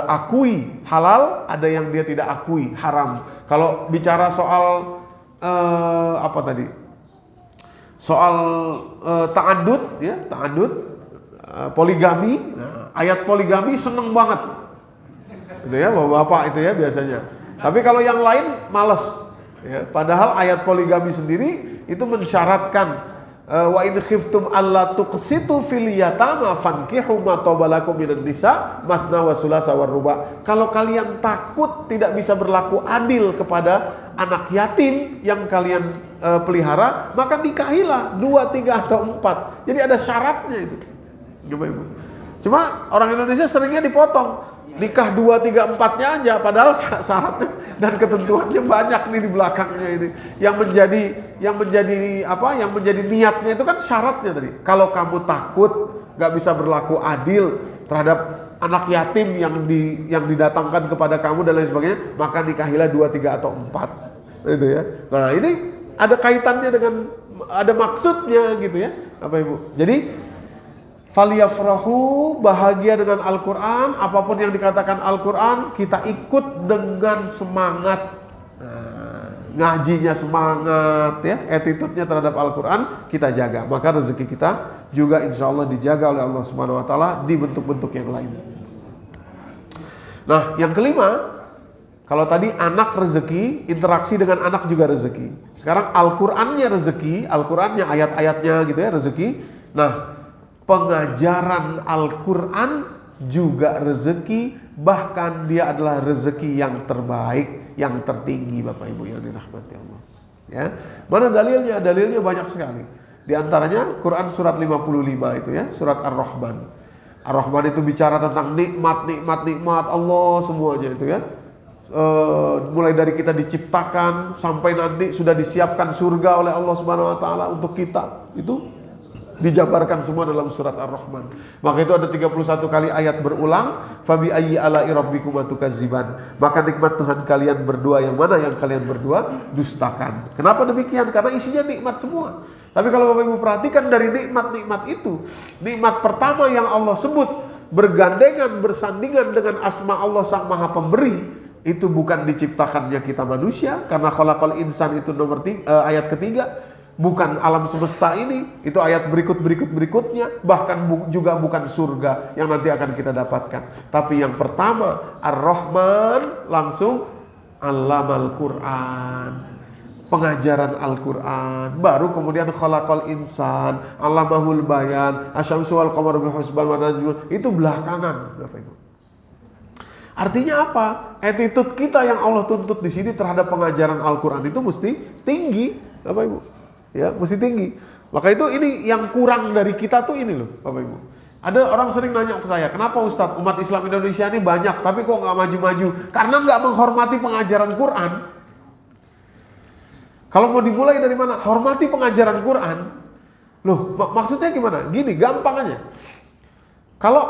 akui halal, ada yang dia tidak akui haram. Kalau bicara soal apa tadi? Soal ta'addud ya, poligami. Nah, ayat poligami seneng banget. Itu ya, Bapak itu ya biasanya. Tapi kalau yang lain males ya. Padahal ayat poligami sendiri itu mensyaratkan wa in khiftum alla tuqsitu fil yatama fankihu ma tabalakum minan nisa masna wa sulasa war ruba. Kalau kalian takut tidak bisa berlaku adil kepada anak yatim yang kalian pelihara, maka nikahilah 2, 3 atau 4. Jadi ada syaratnya itu. Bapak Ibu. Cuma orang Indonesia seringnya dipotong, nikah 2, 3, 4-nya aja, padahal syaratnya dan ketentuannya banyak nih di belakangnya ini. Yang menjadi niatnya itu kan syaratnya tadi. Kalau kamu takut nggak bisa berlaku adil terhadap anak yatim yang didatangkan kepada kamu dan lain sebagainya, maka nikahilah 2, 3 atau 4. Itu ya. Nah, ini ada kaitannya dengan, ada maksudnya gitu ya, Bapak Ibu. Jadi faliyafrahu, bahagia dengan Al-Quran, apapun yang dikatakan Al-Quran, kita ikut dengan semangat. Ngajinya semangat ya, attitude-nya terhadap Al-Quran kita jaga. Maka rezeki kita juga insya Allah dijaga oleh Allah Subhanahu Wa Taala di bentuk-bentuk yang lain. Nah, yang kelima, kalau tadi anak rezeki, interaksi dengan anak juga rezeki. Sekarang Al-Qurannya rezeki, Al-Qurannya ayat-ayatnya gitu ya rezeki. Nah, pengajaran Al-Quran juga rezeki, bahkan dia adalah rezeki yang terbaik, yang tertinggi Bapak Ibu yang dirahmati Allah. Ya, mana dalilnya? Dalilnya banyak sekali. Di antaranya Quran surat 55 itu ya, surat Ar-Rahman. Ar-Rahman itu bicara tentang nikmat Allah semuanya itu ya. Mulai dari kita diciptakan sampai nanti sudah disiapkan surga oleh Allah Subhanahu Wa Taala untuk kita, itu dijabarkan semua dalam surat Ar-Rahman. Maka itu ada 31 kali ayat berulang, fabi ayyi ala'i rabbikuma tukadziban. Maka nikmat Tuhan kalian berdua yang mana yang kalian berdua dustakan. Kenapa demikian? Karena isinya nikmat semua. Tapi kalau Bapak Ibu perhatikan dari nikmat-nikmat itu, nikmat pertama yang Allah sebut bergandengan, bersandingan dengan asma Allah Sang Maha Pemberi, itu bukan diciptakannya kita manusia, karena khalaqal insan itu ayat ketiga. Bukan alam semesta ini, itu ayat berikutnya, bahkan juga bukan surga yang nanti akan kita dapatkan. Tapi yang pertama, Ar-Rahman, langsung Allamal Quran, pengajaran Al-Quran. Baru kemudian Khalaqal Insan, Allamahul Bayan, Asyamsu wal Qamaru bihusban wa najmun, itu belakangan, Bapak Ibu. Artinya apa? Attitude kita yang Allah tuntut di sini terhadap pengajaran Al-Quran itu mesti tinggi, Bapak Ibu. Ya, mesti tinggi. Maka itu ini yang kurang dari kita tuh ini loh, Bapak Ibu. Ada orang sering nanya ke saya, kenapa Ustadz umat Islam Indonesia ini banyak tapi kok nggak maju-maju? Karena nggak menghormati pengajaran Quran. Kalau mau dimulai dari mana? Hormati pengajaran Quran. Loh, maksudnya gimana? Gini, gampang aja. Kalau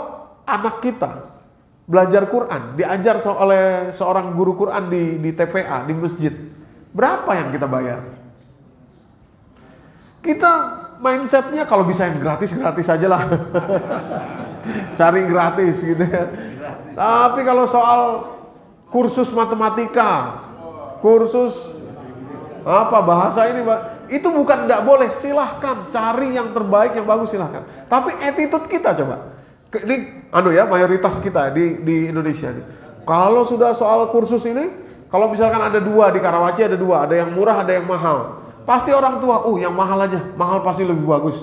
anak kita belajar Quran, diajar oleh seorang guru Quran di TPA, di masjid, berapa yang kita bayar? Kita mindsetnya kalau bisa yang gratis aja lah. Cari gratis gitu ya. Tapi kalau soal kursus matematika, kursus bahasa ini, itu bukan tidak boleh, silahkan cari yang terbaik, yang bagus silahkan. Tapi attitude kita coba. Ini mayoritas kita di Indonesia nih. Kalau sudah soal kursus ini, kalau misalkan ada 2 di Karawaci, ada 2, ada yang murah, ada yang mahal. Pasti orang tua, yang mahal aja, mahal pasti lebih bagus.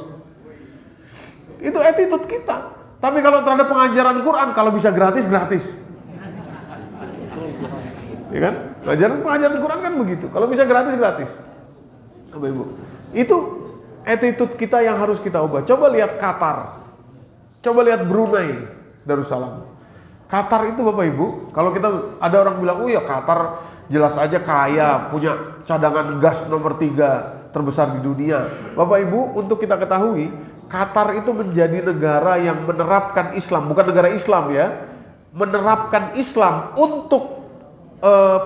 Itu attitude kita. Tapi kalau terhadap pengajaran Quran, kalau bisa gratis. Ya kan? Pengajaran Quran kan begitu. Kalau bisa gratis. Bapak Ibu, itu attitude kita yang harus kita ubah. Coba lihat Qatar. Coba lihat Brunei Darussalam. Qatar itu Bapak Ibu, kalau kita ada orang bilang, Qatar jelas aja kaya, punya cadangan gas nomor 3 terbesar di dunia. Bapak Ibu, untuk kita ketahui, Qatar itu menjadi negara yang menerapkan Islam, bukan negara Islam ya, menerapkan Islam untuk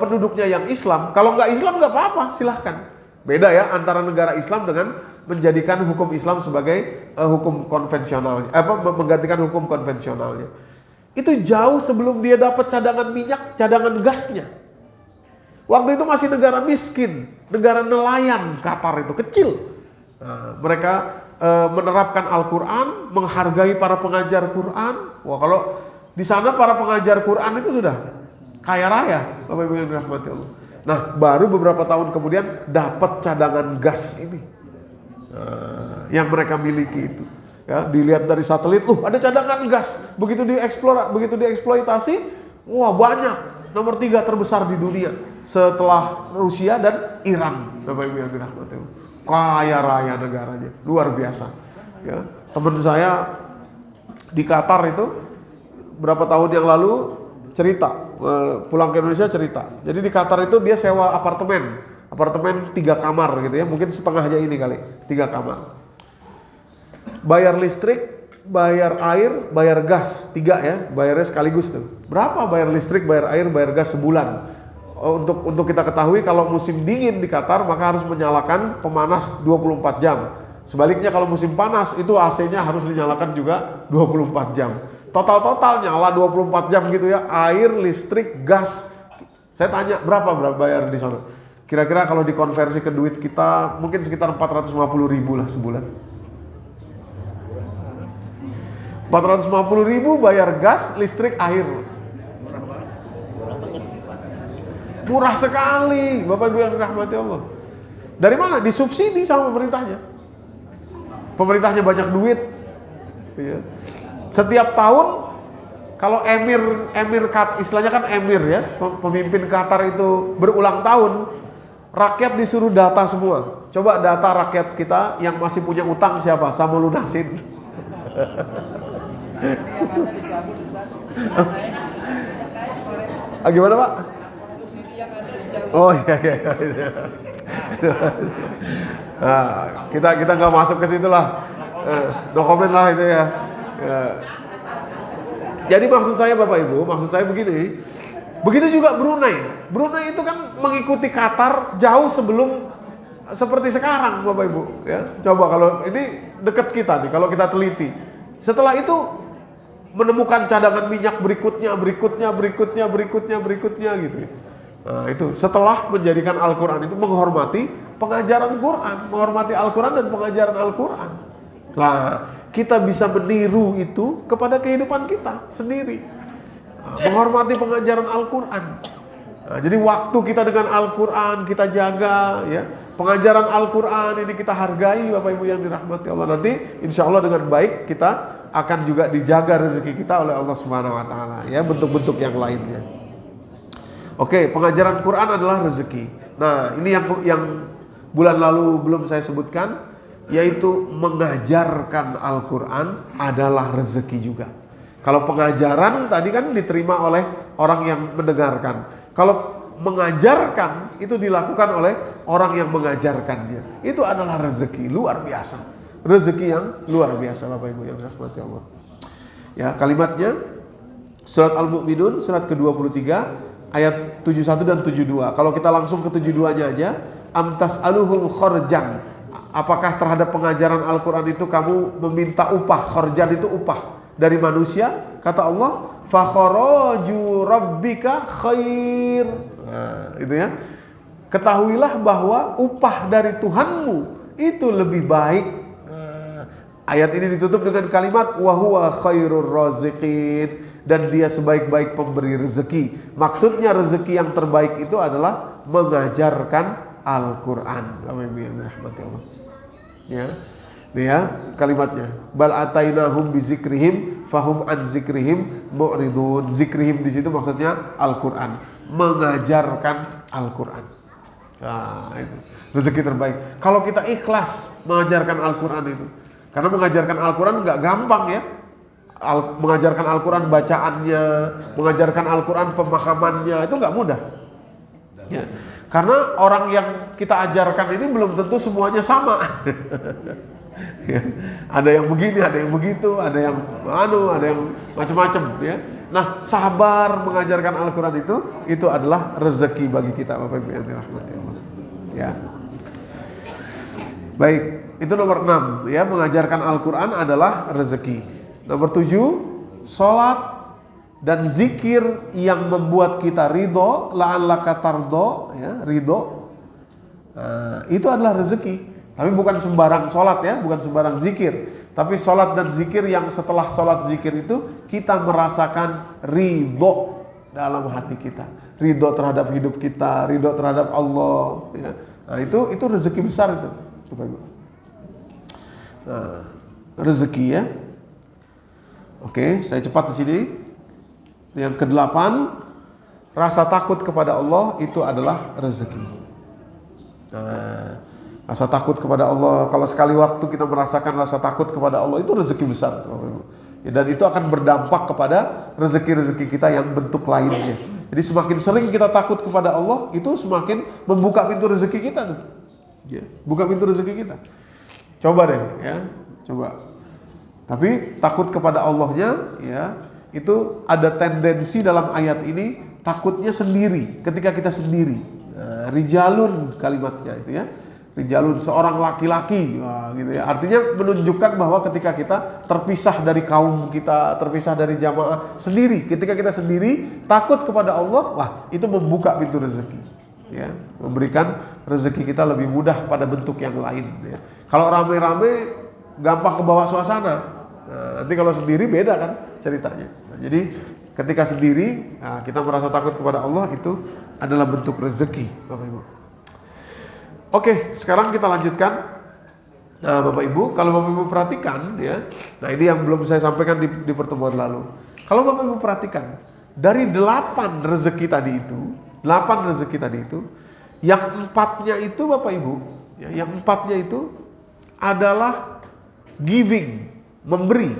penduduknya yang Islam. Kalau nggak Islam nggak apa-apa, silahkan. Beda ya antara negara Islam dengan menjadikan hukum Islam sebagai hukum konvensionalnya, menggantikan hukum konvensionalnya. Itu jauh sebelum dia dapat cadangan minyak, cadangan gasnya. Waktu itu masih negara miskin, negara nelayan. Qatar itu kecil. Nah, mereka menerapkan Al-Quran, menghargai para pengajar Quran. Wah, kalau di sana para pengajar Quran itu sudah kaya raya, Bapak Ibu yang dirahmati Allah. Nah, baru beberapa tahun kemudian dapat cadangan gas ini, yang mereka miliki itu. Ya, dilihat dari satelit, ada cadangan gas. Begitu dieksploitasi, wah banyak. Nomor 3 terbesar di dunia setelah Rusia dan Iran, Bapak Ibu yang dirahmati Allah. Kaya raya negaranya, luar biasa. Ya, teman saya di Qatar itu berapa tahun yang lalu cerita, pulang ke Indonesia cerita. Jadi di Qatar itu dia sewa apartemen 3 kamar gitu ya, mungkin setengahnya ini kali, 3 kamar. Bayar listrik, bayar air, bayar gas, 3 ya, bayarnya sekaligus tuh. Berapa bayar listrik, bayar air, bayar gas sebulan? Untuk kita ketahui kalau musim dingin di Qatar maka harus menyalakan pemanas 24 jam. Sebaliknya kalau musim panas itu AC-nya harus dinyalakan juga 24 jam. Total nyala 24 jam gitu ya, air, listrik, gas. Saya tanya berapa bayar di sana? Kira-kira kalau dikonversi ke duit kita mungkin sekitar 450.000 lah sebulan. 450.000 bayar gas, listrik, air. Murah sekali, Bapak Ibu yang dirahmati Allah. Dari mana? Disubsidi sama pemerintahnya. Pemerintahnya banyak duit. Ya. Setiap tahun kalau istilahnya kan emir ya, pemimpin Qatar itu berulang tahun, rakyat disuruh data semua. Coba data rakyat kita yang masih punya utang siapa? Sama lunasin. Gimana Pak? Oh iya. Nah, kita nggak masuk ke situ lah, no comment lah itu ya. Jadi maksud saya begini, begitu juga Brunei itu kan mengikuti Qatar jauh sebelum seperti sekarang Bapak Ibu ya. Coba kalau ini dekat kita nih, kalau kita teliti, setelah itu menemukan cadangan minyak berikutnya gitu. Nah itu setelah menjadikan Al-Quran itu menghormati pengajaran Quran, menghormati Al-Quran dan pengajaran Al-Quran. Nah kita bisa meniru itu kepada kehidupan kita sendiri, menghormati pengajaran Al-Quran. Nah, jadi waktu kita dengan Al-Quran kita jaga ya, pengajaran Al-Quran ini kita hargai Bapak Ibu yang dirahmati Allah. Nanti insya Allah dengan baik kita akan juga dijaga rezeki kita oleh Allah Subhanahu Wa Taala ya, bentuk-bentuk yang lainnya. Oke, pengajaran Quran adalah rezeki. Nah, ini yang bulan lalu belum saya sebutkan, yaitu mengajarkan Al-Quran adalah rezeki juga. Kalau pengajaran tadi kan diterima oleh orang yang mendengarkan. Kalau mengajarkan itu dilakukan oleh orang yang mengajarkannya. Itu adalah rezeki luar biasa. Rezeki yang luar biasa Bapak Ibu yang dirahmati Allah. Ya, kalimatnya surat Al-Mu'minun surat ke-23 ayat 71 dan 72. Kalau kita langsung ke 72-nya aja, amtas aluhum khorjan. Apakah terhadap pengajaran Al-Quran itu kamu meminta upah? Khorjan itu upah dari manusia. Kata Allah, fakharaju rabbika khair. Nah, itu ya. Ketahuilah bahwa upah dari Tuhanmu itu lebih baik. Ayat ini ditutup dengan kalimat wa huwa khairur raziqin, dan dia sebaik-baik pemberi rezeki. Maksudnya rezeki yang terbaik itu adalah mengajarkan Al-Quran. Bapak Ibu yang dirahmati Allah. Ya. Ini ya kalimatnya. Bal atainahum bizikrihim fahum an zikrihim mu'ridun. Zikrihim di situ maksudnya Al-Quran, mengajarkan Al-Quran. Nah, itu rezeki terbaik. Kalau kita ikhlas mengajarkan Al-Quran itu. Karena mengajarkan Al-Quran nggak gampang ya. Mengajarkan Al-Quran bacaannya, mengajarkan Al-Quran pemahamannya, itu nggak mudah. Ya. Karena orang yang kita ajarkan ini belum tentu semuanya sama. Ya. Ada yang begini, ada yang begitu, ada yang ada yang macam-macam. Ya. Nah, sabar mengajarkan Al-Quran itu adalah rezeki bagi kita, Bapak Ibu yang dirahmati Allah. Ya. Baik. Itu nomor 6 ya, mengajarkan Al-Quran adalah rezeki. Nomor 7, sholat dan zikir yang membuat kita ridho, la'allaka tardo ya, ridho. Nah, itu adalah rezeki. Tapi bukan sembarang sholat ya, bukan sembarang zikir. Tapi sholat dan zikir yang setelah sholat zikir itu kita merasakan ridho dalam hati kita, ridho terhadap hidup kita, ridho terhadap Allah ya. Nah, itu rezeki besar itu. Nah, rezeki ya. Oke, saya cepat di sini. Yang ke-8, rasa takut kepada Allah itu adalah rezeki. Nah, rasa takut kepada Allah, kalau sekali waktu kita merasakan rasa takut kepada Allah, itu rezeki besar, Dan itu akan berdampak kepada rezeki-rezeki kita yang bentuk lainnya. Jadi semakin sering kita takut kepada Allah, itu semakin membuka pintu rezeki kita tuh. Ya, buka pintu rezeki kita. Coba deh ya, coba. Tapi takut kepada Allahnya ya, itu ada tendensi dalam ayat ini takutnya sendiri, ketika kita sendiri. Rijalun kalimatnya itu ya. Rijalun, seorang laki-laki, gitu ya. Artinya menunjukkan bahwa ketika kita terpisah dari kaum kita, terpisah dari jamaah sendiri, ketika kita sendiri takut kepada Allah, wah itu membuka pintu rezeki, ya, memberikan rezeki kita lebih mudah pada bentuk yang lain. Ya. Kalau rame-rame gampang kebawa suasana, nanti kalau sendiri beda kan ceritanya. Nah, jadi ketika sendiri kita merasa takut kepada Allah, itu adalah bentuk rezeki, Bapak Ibu. Oke, sekarang kita lanjutkan. Nah, Bapak Ibu, kalau Bapak Ibu perhatikan ya, nah ini yang belum saya sampaikan di pertemuan lalu. Kalau Bapak Ibu perhatikan, dari 8 rezeki tadi itu, yang 4-nya itu Bapak Ibu, ya, yang 4-nya itu adalah giving, memberi.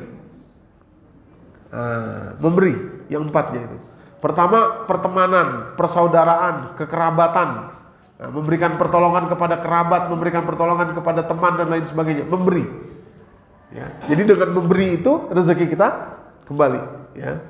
Memberi, yang 4-nya itu. Pertama, pertemanan, persaudaraan, kekerabatan. Nah, memberikan pertolongan kepada kerabat, memberikan pertolongan kepada teman dan lain sebagainya, memberi. Ya. Jadi dengan memberi itu rezeki kita kembali. Ya.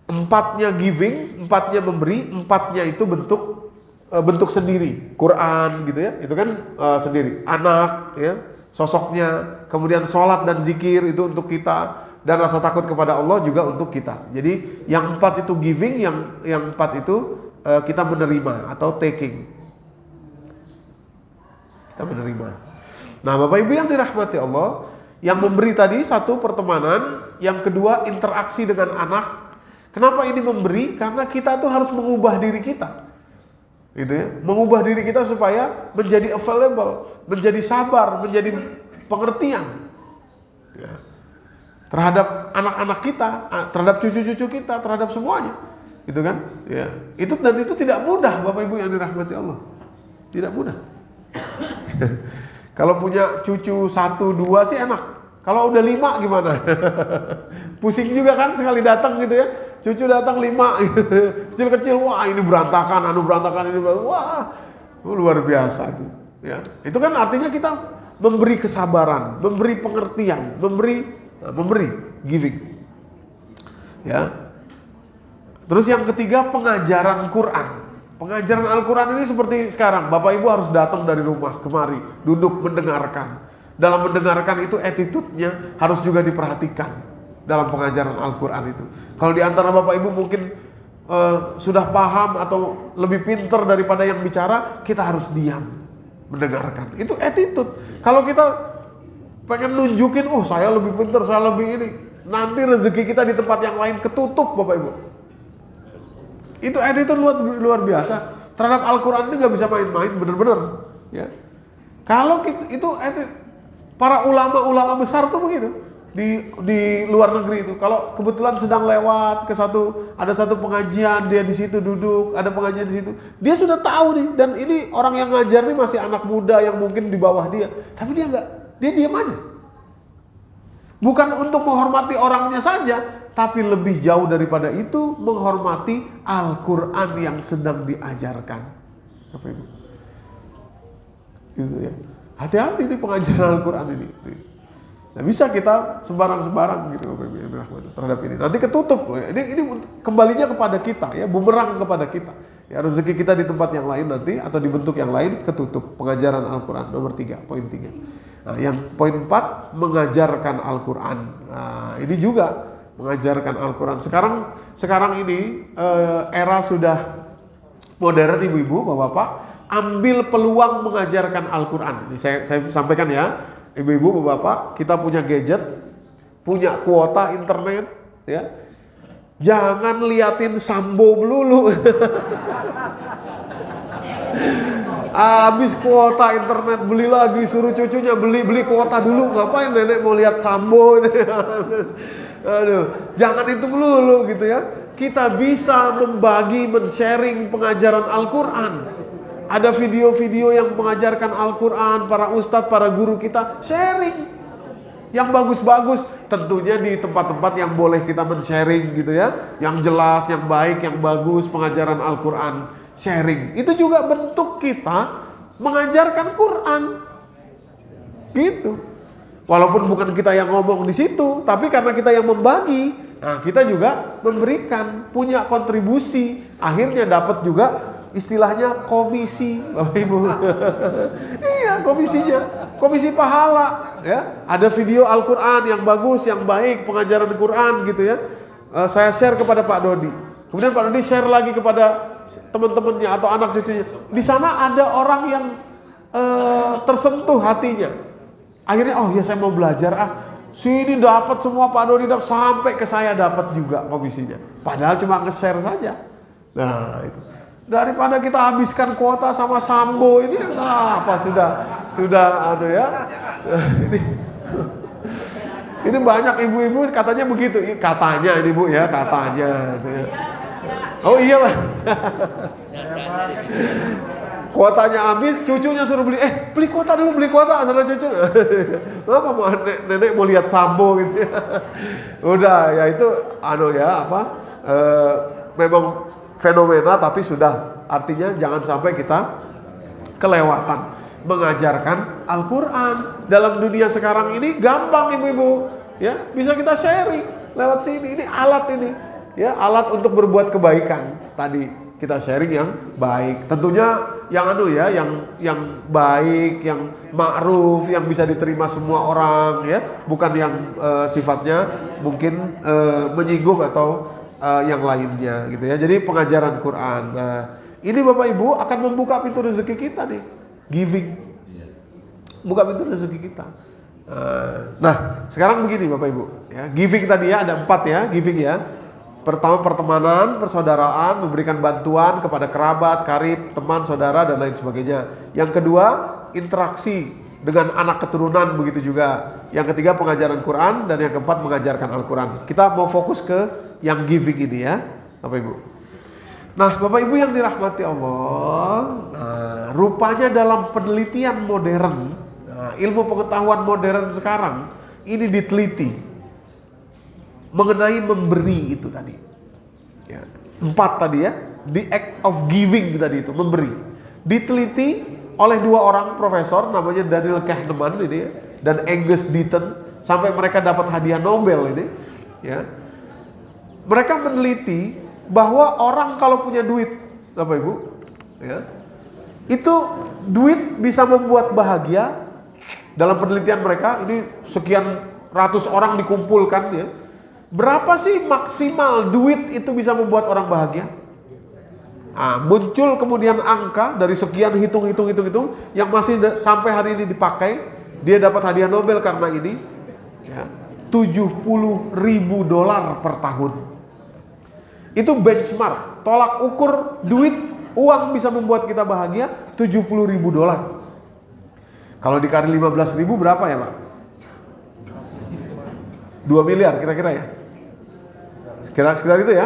4-nya giving, 4-nya memberi, 4-nya itu bentuk sendiri. Quran gitu ya, itu kan sendiri. Anak, ya, sosoknya, kemudian sholat dan zikir itu untuk kita, dan rasa takut kepada Allah juga untuk kita. Jadi yang 4 itu giving, yang 4 itu kita menerima atau taking. Kita menerima. Nah, Bapak Ibu yang dirahmati Allah, yang memberi tadi satu pertemanan, yang kedua interaksi dengan anak. Kenapa ini memberi? Karena kita tuh harus mengubah diri kita, gitu ya, mengubah diri kita supaya menjadi available, menjadi sabar, menjadi pengertian, ya, terhadap anak-anak kita, terhadap cucu-cucu kita, terhadap semuanya, gitu kan? Ya, itu dan itu tidak mudah, Bapak Ibu yang dirahmati Allah, tidak mudah. Kalau punya cucu 1, 2 sih enak. Kalau udah 5 gimana? Pusing juga kan sekali datang gitu ya. Cucu datang 5 kecil-kecil, wah ini berantakan, ini berantakan, wah luar biasa itu. Ya, itu kan artinya kita memberi kesabaran, memberi pengertian, memberi giving. Ya. Terus yang ketiga pengajaran Quran. Pengajaran Al-Quran ini seperti sekarang, Bapak Ibu harus datang dari rumah kemari, duduk mendengarkan. Dalam mendengarkan itu attitude-nya harus juga diperhatikan dalam pengajaran Al-Quran itu. Kalau di antara Bapak Ibu mungkin sudah paham atau lebih pintar daripada yang bicara, kita harus diam mendengarkan. Itu attitude. Kalau kita pengen nunjukin, oh saya lebih pintar, saya lebih ini, nanti rezeki kita di tempat yang lain ketutup, Bapak Ibu. Itu attitude luar biasa terhadap Al-Quran ini, nggak bisa main-main, bener-bener. Ya. Kalau itu para ulama-ulama besar tuh begitu di luar negeri itu. Kalau kebetulan sedang lewat ke ada satu pengajian, dia di situ duduk, ada pengajian di situ, dia sudah tahu nih. Dan ini orang yang ngajar nih masih anak muda yang mungkin di bawah dia, tapi dia diam aja. Bukan untuk menghormati orangnya saja, tapi lebih jauh daripada itu menghormati Al-Quran yang sedang diajarkan. Bapak Ibu, itu ya. Hati-hati nih pengajaran Al-Quran ini. Nah, bisa kita sembarang-sembarang gitu, Bapak Ibu yang dirahmati terhadap ini. Nanti ketutup. Ini kembalinya kepada kita, ya, bumerang kepada kita. Ya, rezeki kita di tempat yang lain nanti atau di bentuk yang lain ketutup. Pengajaran Al-Quran nomor 3, poin 3. Nah, yang poin 4 mengajarkan Al-Quran. Nah, ini juga mengajarkan Al-Quran. Sekarang ini era sudah modern, ibu-ibu, bapak-bapak, ambil peluang mengajarkan Al-Quran. Ini saya sampaikan ya, ibu-ibu, bapak-bapak, kita punya gadget, punya kuota internet, ya. Jangan liatin Sambo melulu. Habis kuota internet, beli lagi, suruh cucunya beli kuota dulu. Ngapain nenek mau lihat Sambo? Aduh, jangan itu melulu gitu ya. Kita bisa membagi, men-sharing pengajaran Al-Quran. Ada video-video yang mengajarkan Al-Quran, para ustadz, para guru kita sharing yang bagus-bagus. tentunya di tempat-tempat yang boleh kita men-sharing gitu ya, yang jelas, yang baik, yang bagus, pengajaran Al-Quran, sharing. Itu juga bentuk kita mengajarkan Quran, gitu. Walaupun bukan kita yang ngomong di situ, tapi karena kita yang membagi, nah kita juga memberikan, punya kontribusi, akhirnya dapat juga istilahnya komisi, Bapak Ibu. Iya, komisinya, komisi pahala ya. Ada video Al-Qur'an yang bagus, yang baik, pengajaran Quran gitu ya. Saya share kepada Pak Dodi. Kemudian Pak Dodi share lagi kepada teman-temannya atau anak cucunya. Di sana ada orang yang tersentuh hatinya. Akhirnya, oh ya saya mau belajar sini dapat semua Pak Dodi dapat, sampai ke saya dapat juga komisinya. Padahal cuma nge-share saja. Nah, itu. Daripada kita habiskan kuota sama Sambo ini, apa sudah ada ya. Ini banyak ibu-ibu katanya begitu, katanya ini Bu ya, katanya gitu ya. Oh iya Pak. Kuotanya habis, cucunya suruh beli, beli kuota dulu, beli kuota sana cucu. Apa mau nenek mau lihat Sambo gitu ya. Udah ya itu memang fenomena, tapi sudah, artinya jangan sampai kita kelewatan mengajarkan Al-Quran. Dalam dunia sekarang ini gampang ibu-ibu ya, bisa kita sharing lewat sini. Ini alat ini ya, alat untuk berbuat kebaikan. Tadi kita sharing yang baik, tentunya yang baik, yang ma'ruf, yang bisa diterima semua orang ya, bukan yang sifatnya mungkin menyinggung atau yang lainnya gitu ya. Jadi pengajaran Quran. Nah, ini Bapak Ibu akan membuka pintu rezeki kita nih, giving. Buka pintu rezeki kita. Nah, sekarang begini Bapak Ibu, ya, giving tadi ya ada 4 ya, giving ya. Pertama persaudaraan, persaudaraan, memberikan bantuan kepada kerabat, karib, teman, saudara dan lain sebagainya. Yang kedua, interaksi dengan anak keturunan, begitu juga. Yang ketiga, pengajaran Quran, dan yang keempat, mengajarkan Al-Quran. Kita mau fokus ke yang giving ini ya, Bapak Ibu. Nah, Bapak Ibu yang dirahmati Allah, rupanya dalam penelitian modern, ilmu pengetahuan modern sekarang ini diteliti mengenai memberi itu tadi. Ya, 4 tadi ya, the act of giving tadi itu, memberi. Diteliti oleh 2 orang profesor, namanya Daniel Kahneman ini ya, dan Angus Deaton, sampai mereka dapat hadiah Nobel ini. Ya, mereka meneliti bahwa orang kalau punya duit, Bapak Ibu, ya, itu duit bisa membuat bahagia. Dalam penelitian mereka, ini sekian ratus orang dikumpulkan ya. Berapa sih maksimal duit itu bisa membuat orang bahagia? Muncul kemudian angka dari sekian hitung, yang masih sampai hari ini dipakai. Dia dapat hadiah Nobel karena ini ya, $70.000 per tahun. Itu benchmark, tolak ukur duit, uang bisa membuat kita bahagia, $70.000. Kalau dikali 15.000 berapa ya Pak? 2 miliar kira-kira ya? Sekitar itu ya?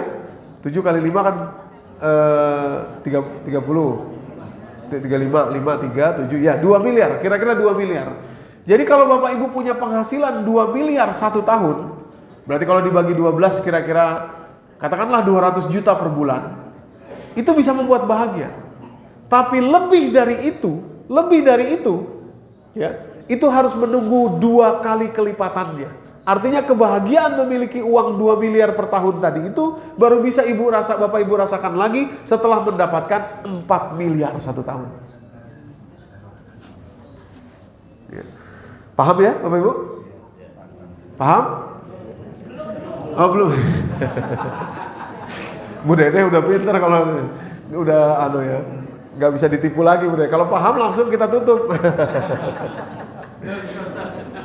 7 kali 5 kan 30, 35, 5, 3, 7, ya 2 miliar, kira-kira 2 miliar. Jadi kalau Bapak Ibu punya penghasilan 2 miliar 1 tahun, berarti kalau dibagi 12 kira-kira katakanlah 200 juta per bulan, itu bisa membuat bahagia. Tapi lebih dari itu, ya, itu harus menunggu 2 kali kelipatannya. Artinya kebahagiaan memiliki uang 2 miliar per tahun tadi itu baru bisa Bapak Ibu rasakan lagi setelah mendapatkan 4 miliar 1 tahun. Ya. Paham ya Bapak Ibu? Paham? Oh belum. Bu Dede udah pinter kalau udah ya, nggak bisa ditipu lagi Bu Dede. Kalau paham langsung kita tutup.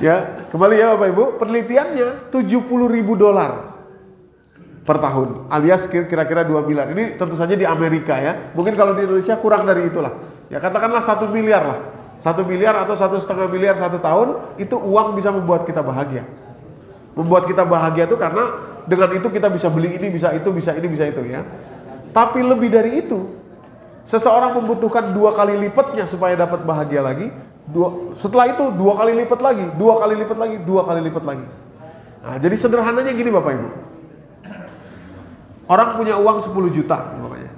Ya, kembali ya Bapak Ibu, penelitiannya $70.000 per tahun, alias kira-kira 2 miliar. Ini tentu saja di Amerika ya. Mungkin kalau di Indonesia kurang dari itulah. Ya katakanlah 1 miliar lah. 1 miliar atau 1,5 miliar 1 tahun, itu uang bisa membuat kita bahagia. Membuat kita bahagia itu karena dengan itu kita bisa beli ini, bisa itu, bisa ini, bisa itu ya. Tapi lebih dari itu, seseorang membutuhkan 2 kali lipatnya supaya dapat bahagia lagi. Setelah itu 2 kali lipat lagi, 2 kali lipat lagi, 2 kali lipat lagi. Nah, jadi sederhananya gini Bapak Ibu. Orang punya uang 10 juta umpamanya.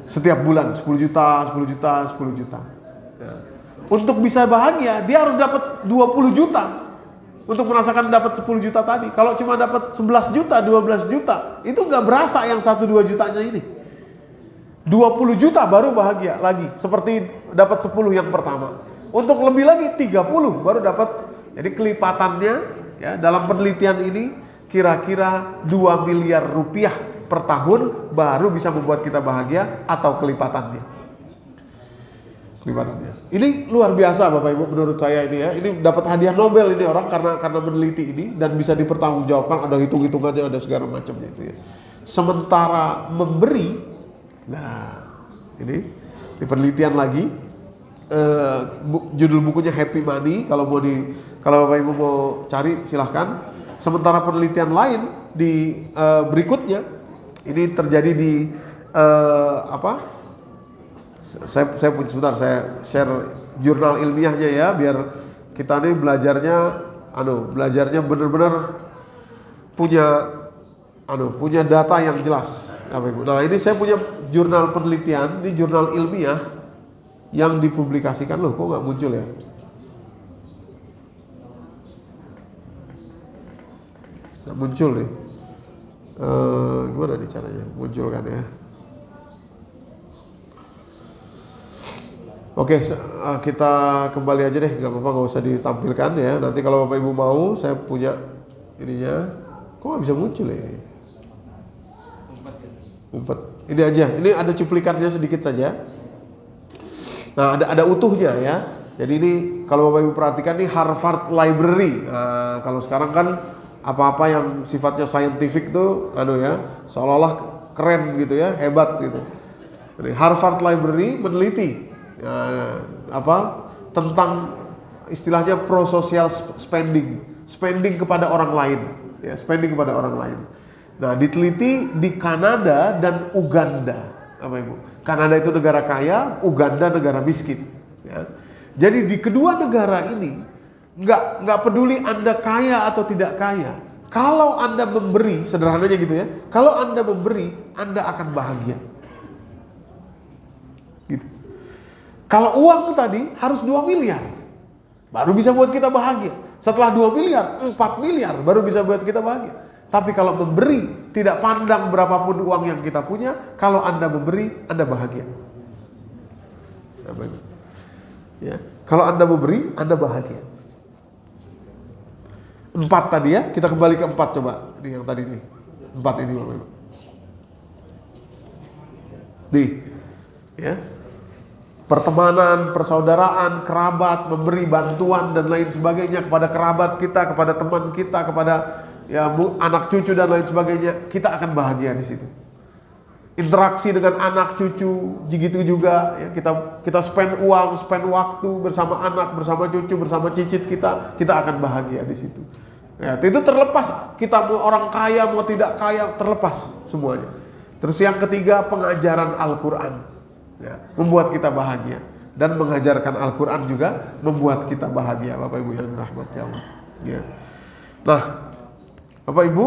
Setiap bulan 10 juta, 10 juta, 10 juta. Ya. Untuk bisa bahagia, dia harus dapat 20 juta. Untuk merasakan dapat 10 juta tadi. Kalau cuma dapat 11 juta, 12 juta, itu nggak berasa yang 1-2 jutanya ini. 20 juta baru bahagia lagi. Seperti dapat 10 yang pertama. Untuk lebih lagi 30 baru dapat. Jadi kelipatannya ya, dalam penelitian ini kira-kira 2 miliar rupiah per tahun baru bisa membuat kita bahagia atau kelipatannya. Ini luar biasa Bapak Ibu menurut saya ini ya. Ini dapat hadiah Nobel ini orang karena meneliti ini dan bisa dipertanggungjawabkan, ada hitung-hitungannya, ada segala macamnya itu ya. Sementara memberi, nah ini di penelitian lagi, judul bukunya Happy Money, kalau Bapak Ibu mau cari silahkan. Sementara penelitian lain di berikutnya ini terjadi di saya punya, sebentar saya share jurnal ilmiahnya ya, biar kita nih belajarnya benar-benar punya data yang jelas. Nah ini saya punya jurnal penelitian, ini jurnal ilmiah yang dipublikasikan. Loh kok nggak muncul ya? Nggak muncul nih. Gimana nih caranya munculkan ya? Oke, kita kembali aja deh, nggak apa-apa, nggak usah ditampilkan ya. Nanti kalau Bapak Ibu mau, saya punya ininya. Kok nggak bisa muncul ya ini? Umpet. Ini aja, ini ada cuplikannya sedikit saja. Nah, ada utuhnya ya. Jadi ini kalau Bapak Ibu perhatikan nih Harvard Library. Nah, kalau sekarang kan apa-apa yang sifatnya scientific tuh, ya, seolah-olah keren gitu ya, hebat gitu. Jadi Harvard Library meneliti tentang istilahnya pro-social spending kepada orang lain ya, spending kepada orang lain. Nah, diteliti di Kanada dan Uganda, Bapak Ibu. Kanada itu negara kaya, Uganda negara miskin ya. Jadi di kedua negara ini nggak peduli Anda kaya atau tidak kaya, kalau Anda memberi, sederhananya gitu ya, kalau Anda memberi, Anda akan bahagia gitu. Kalau uang tadi harus 2 miliar baru bisa buat kita bahagia. Setelah 2 miliar, 4 miliar baru bisa buat kita bahagia. Tapi kalau memberi, tidak pandang berapapun uang yang kita punya, kalau Anda memberi, Anda bahagia. Ya. Kalau Anda memberi, Anda bahagia. 4 tadi ya, kita kembali ke 4 coba. Ini yang tadi nih, 4 ini Bapak Ibu. Nih, ya. Pertemanan, persaudaraan, kerabat, memberi bantuan dan lain sebagainya kepada kerabat kita, kepada teman kita, kepada ya anak cucu dan lain sebagainya, kita akan bahagia di situ. Interaksi dengan anak cucu, begitu juga ya, kita spend uang, spend waktu bersama anak, bersama cucu, bersama cicit kita akan bahagia di situ. Ya, itu terlepas kita mau orang kaya mau tidak kaya, terlepas semuanya. Terus yang ketiga, pengajaran Al-Quran. Ya, membuat kita bahagia, dan mengajarkan Al-Quran juga membuat kita bahagia, Bapak Ibu yang dirahmati Allah. Ya. Nah, Bapak Ibu,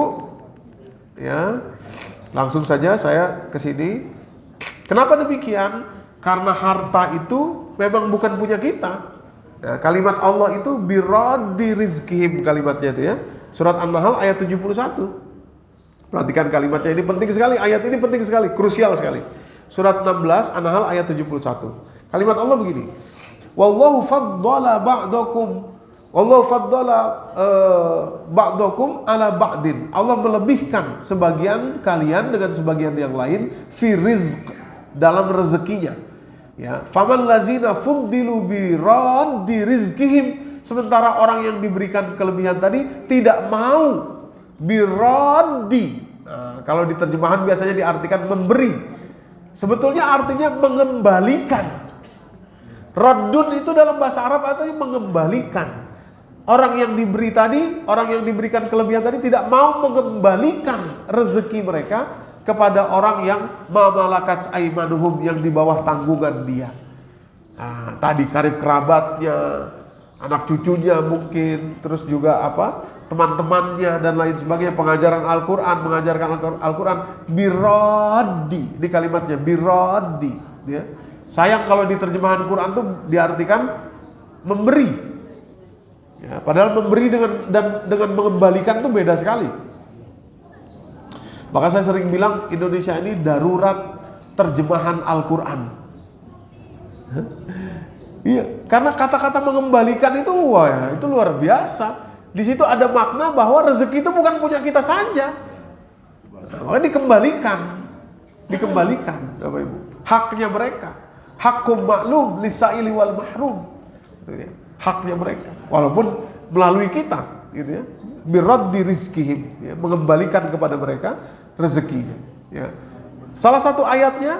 ya, langsung saja saya ke sini. Kenapa demikian? Karena harta itu memang bukan punya kita. Ya, kalimat Allah itu biradi rizkihim, kalimatnya itu ya. Surat An-Nahl ayat 71. Perhatikan kalimatnya, ini penting sekali, ayat ini penting sekali, krusial sekali. Surat 16 An-Nahl ayat 71. Kalimat Allah begini. Wallahu faddala ba'dakum ala ba'din. Allah melebihkan sebagian kalian dengan sebagian yang lain fi rizq, dalam rezekinya. Ya, faman lazina fuddilu bi raddi rizqihim, sementara orang yang diberikan kelebihan tadi tidak mau biradi. Nah, kalau di terjemahan biasanya diartikan memberi. Sebetulnya artinya mengembalikan. Raddun itu dalam bahasa Arab artinya mengembalikan. Orang yang diberi tadi, orang yang diberikan kelebihan tadi tidak mau mengembalikan rezeki mereka kepada orang yang mamalakat aimanuhum, yang di bawah tanggungan dia. Nah, tadi karib kerabatnya, anak cucunya mungkin, terus juga teman-temannya dan lain sebagainya, pengajaran Al-Quran, mengajarkan Al-Quran, birodi, ini kalimatnya birodi, ya. Sayang kalau di terjemahan Quran tuh diartikan memberi, ya, padahal memberi dengan mengembalikan tuh beda sekali. Maka saya sering bilang Indonesia ini darurat terjemahan Al-Quran. Iya, karena kata-kata mengembalikan itu, wah ya, itu luar biasa. Di situ ada makna bahwa rezeki itu bukan punya kita saja, makanya dikembalikan, Bapak Ibu, haknya mereka, hakum maklum lisaili wal mahrum, gitu ya, haknya mereka, walaupun melalui kita, gitu ya, biraddi rizkihim, ya, mengembalikan kepada mereka rezekinya. Ya. Salah satu ayatnya,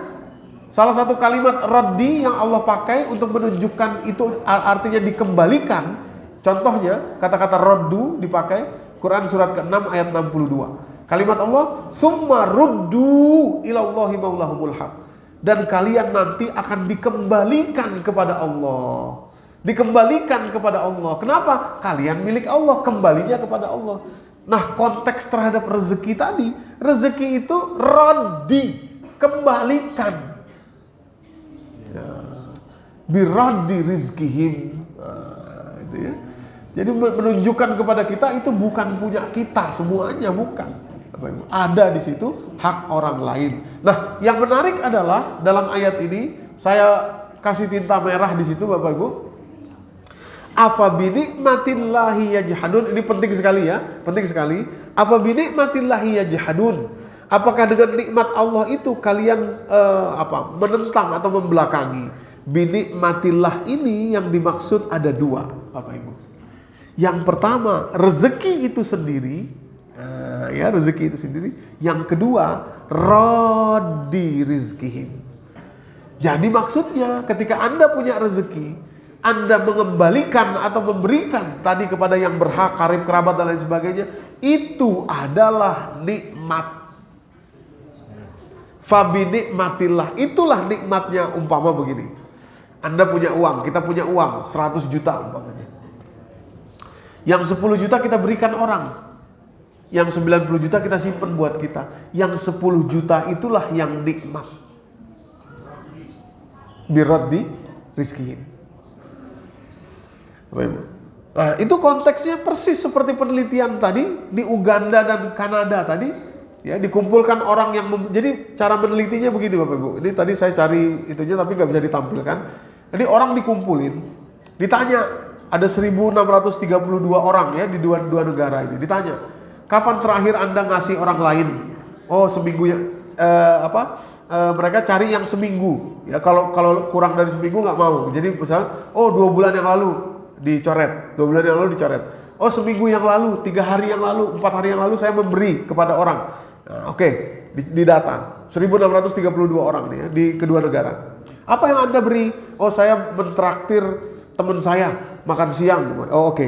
salah satu kalimat raddi yang Allah pakai untuk menunjukkan itu artinya dikembalikan. Contohnya kata-kata raddu dipakai Quran surat ke-6 ayat 62. Kalimat Allah, "Tsumma ruddu ilallahi maulahumul haq." Dan kalian nanti akan dikembalikan kepada Allah. Dikembalikan kepada Allah. Kenapa? Kalian milik Allah, kembalinya kepada Allah. Nah, konteks terhadap rezeki tadi, rezeki itu raddi, kembalikan. Ya. Biraddi rizkihim. Nah, itu ya. Jadi menunjukkan kepada kita itu bukan punya kita semuanya, bukan. Ada di situ hak orang lain. Nah, yang menarik adalah dalam ayat ini saya kasih tinta merah di situ, Bapak Ibu. Afa binikmatillahi yajhadun. Ini penting sekali ya, penting sekali. Afa binikmatillahi yajhadun. Apakah dengan nikmat Allah itu kalian menentang atau membelakangi? Binikmatillah ini yang dimaksud ada dua, Bapak Ibu. Yang pertama, rezeki itu sendiri, ya, rezeki itu sendiri. Yang kedua, raddi rizkihim. Jadi maksudnya ketika Anda punya rezeki, Anda mengembalikan atau memberikan tadi kepada yang berhak, karib kerabat dan lain sebagainya, itu adalah nikmat. Fabi nikmatillah, itulah nikmatnya. Umpama begini, Anda punya uang, kita punya uang 100 juta umpamanya. Yang 10 juta kita berikan orang, yang 90 juta kita simpan buat kita, yang 10 juta itulah yang nikmat. Biraddi rizkihim. Nah, itu konteksnya persis seperti penelitian tadi di Uganda dan Kanada tadi, ya, dikumpulkan orang yang jadi cara menelitinya begini, Bapak Ibu. Ini tadi saya cari itunya tapi nggak bisa ditampilkan. Jadi orang dikumpulin, ditanya, ada 1.632 orang ya di dua negara ini. Ditanya, kapan terakhir Anda ngasih orang lain? Oh, seminggu ya. Mereka cari yang seminggu. Ya, kalau kurang dari seminggu nggak mau. Jadi misalnya, oh 2 bulan yang lalu dicoret, 2 bulan yang lalu dicoret. Oh, seminggu yang lalu, 3 hari yang lalu, 4 hari yang lalu saya memberi kepada orang. Nah, oke, di data 1.632 orang nih ya, di kedua negara. Apa yang Anda beri? Oh, saya mentraktir teman saya makan siang. Oh, oke.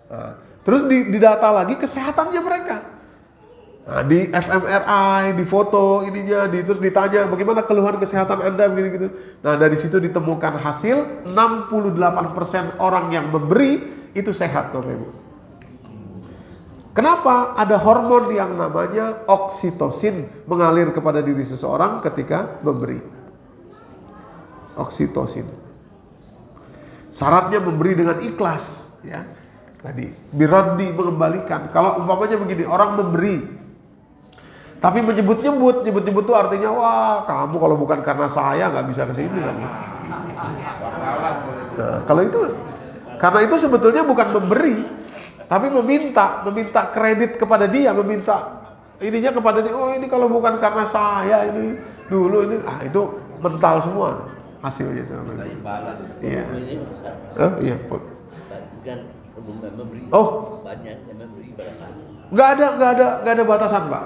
Nah, terus di data lagi kesehatannya mereka. Nah, di fMRI, di foto ininya, terus ditanya bagaimana keluhan kesehatan Anda begini gitu. Nah, dari situ ditemukan hasil 68% orang yang memberi itu sehat, Bapak Ibu. Kenapa? Ada hormon yang namanya oksitosin mengalir kepada diri seseorang ketika memberi. Oksitosin. Syaratnya memberi dengan ikhlas, ya. Tadi biraddi, mengembalikan. Kalau umpamanya begini, orang memberi tapi menyebut-nyebut itu artinya, wah, kamu kalau bukan karena saya nggak bisa ke sini kamu. Nah, kalau itu, karena itu sebetulnya bukan memberi, tapi meminta kredit kepada dia, meminta ininya kepada dia. Oh, ini kalau bukan karena saya ini dulu ini, itu mental semua hasilnya itu. Iya. Iya. Oh, nggak ada batasan, Pak.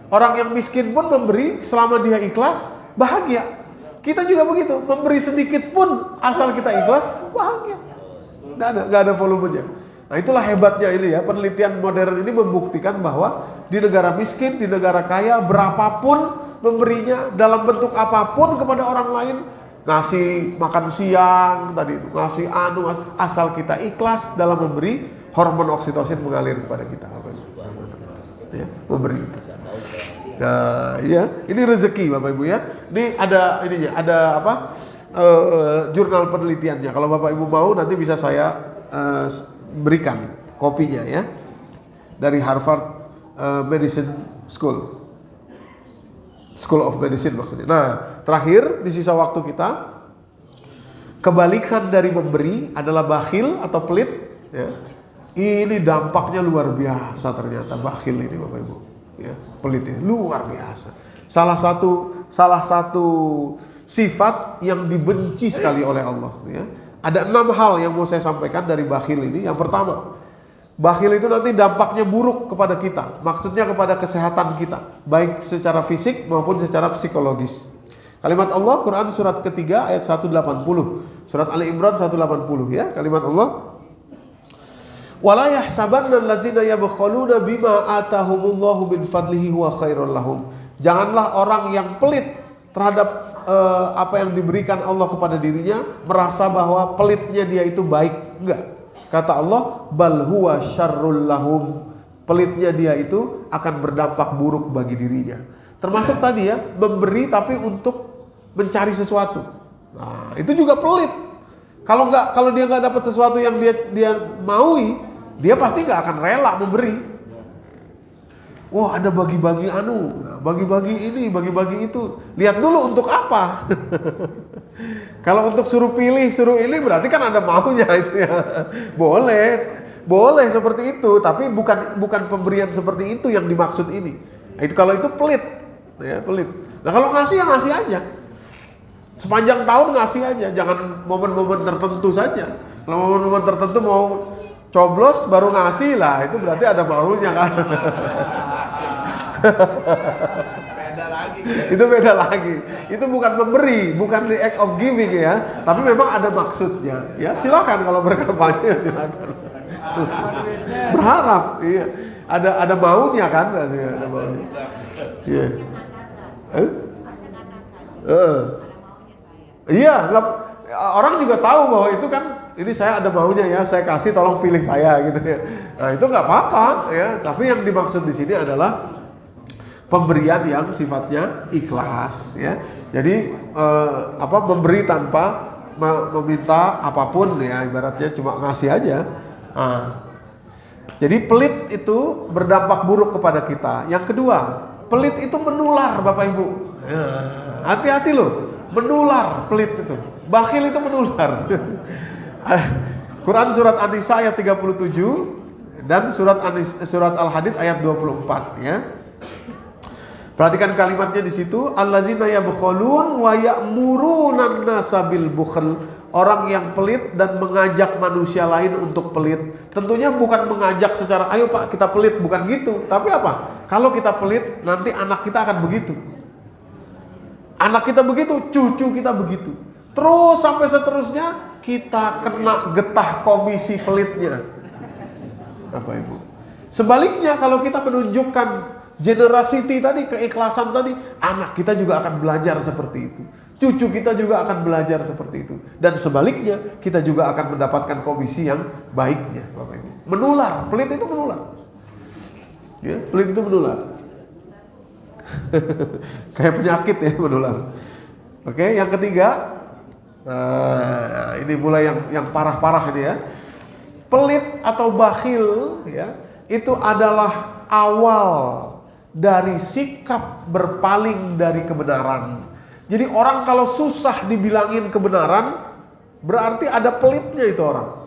Orang yang miskin pun memberi selama dia ikhlas, bahagia. Kita juga begitu, memberi sedikit pun asal kita ikhlas, bahagia. Nggak ada volumenya. Nah, itulah hebatnya ini ya, penelitian modern ini membuktikan bahwa di negara miskin, di negara kaya, berapapun memberinya dalam bentuk apapun kepada orang lain, ngasih makan siang tadi itu, ngasih asal kita ikhlas dalam memberi, hormon oksitosin mengalir kepada kita. Ya, memberi itu. Nah, ya, ini rezeki Bapak Ibu ya. Ini ada ininya, ada apa? Jurnal penelitiannya. Kalau Bapak Ibu mau nanti bisa saya berikan kopinya ya. Dari Harvard Medicine School of Medicine maksudnya. Nah, terakhir di sisa waktu kita, kebalikan dari memberi adalah bakhil atau pelit. Ya. Ini dampaknya luar biasa ternyata bakhil ini Bapak Ibu. Ya, pelit ini luar biasa. Salah satu sifat yang dibenci sekali oleh Allah. Ya. Ada 6 hal yang mau saya sampaikan dari bakhil ini. Yang pertama, bakhil itu nanti dampaknya buruk kepada kita, maksudnya kepada kesehatan kita, baik secara fisik maupun secara psikologis. Kalimat Allah, Quran surat ketiga ayat 180, surat Ali Imran 180 ya, kalimat Allah. Wala yahsabanna allazina yabkhaluna bima atahumullahu min fadlihi huwa khairul lahum. Janganlah orang yang pelit terhadap apa yang diberikan Allah kepada dirinya merasa bahwa pelitnya dia itu baik. Enggak. Kata Allah, bal huwa syarrul lahum. Pelitnya dia itu akan berdampak buruk bagi dirinya. Termasuk tadi ya, memberi tapi untuk mencari sesuatu. Nah, itu juga pelit. Kalau dia nggak dapat sesuatu yang dia maui, dia pasti nggak akan rela memberi. Wah, ada bagi-bagi bagi-bagi ini, bagi-bagi itu. Lihat dulu untuk apa. Kalau untuk suruh pilih, suruh ini berarti kan ada maunya itu ya. Boleh seperti itu, tapi bukan pemberian seperti itu yang dimaksud ini. Itu kalau itu pelit, ya pelit. Nah kalau ngasih ya ngasih aja. Sepanjang tahun ngasih aja, jangan momen-momen tertentu saja. Kalau momen-momen tertentu mau coblos baru ngasih lah, itu berarti ada maunya kan. Itu beda lagi. Itu bukan memberi, bukan the act of giving ya, tapi memang ada maksudnya. Ya silakan kalau berkampanye ya silakan. Berharap, iya. Ada maunya kan, ada maunya. Iya. Iya, orang juga tahu bahwa itu kan ini saya ada maunya ya, saya kasih tolong pilih saya gitu ya. Nah, itu nggak apa-apa ya, tapi yang dimaksud di sini adalah pemberian yang sifatnya ikhlas ya. Jadi memberi tanpa meminta apapun ya, ibaratnya cuma ngasih aja. Nah, jadi pelit itu berdampak buruk kepada kita. Yang kedua, pelit itu menular Bapak Ibu. Ya, hati-hati loh, menular pelit itu. Bakhil itu menular. Quran surat An-Nisa ayat 37 dan surat Al-Hadid ayat 24 ya. Perhatikan kalimatnya di situ, allazina yabkhalun wa ya'muruna an-nasa bil bukhl. Orang yang pelit dan mengajak manusia lain untuk pelit. Tentunya bukan mengajak secara ayo Pak kita pelit, bukan gitu. Tapi apa? Kalau kita pelit nanti anak kita akan begitu. Anak kita begitu, cucu kita begitu. Terus sampai seterusnya kita kena getah komisi pelitnya. Bapak Ibu. Sebaliknya kalau kita menunjukkan generosity tadi, keikhlasan tadi, anak kita juga akan belajar seperti itu. Cucu kita juga akan belajar seperti itu. Dan sebaliknya, kita juga akan mendapatkan komisi yang baiknya, Bapak Ibu. Menular, pelit itu menular. Ya, pelit itu menular. Kayak penyakit ya, menular. Oke, yang ketiga, ini mulai yang parah-parah ini ya. Pelit atau bakhil ya, itu adalah awal dari sikap berpaling dari kebenaran. Jadi orang kalau susah dibilangin kebenaran, berarti ada pelitnya itu orang.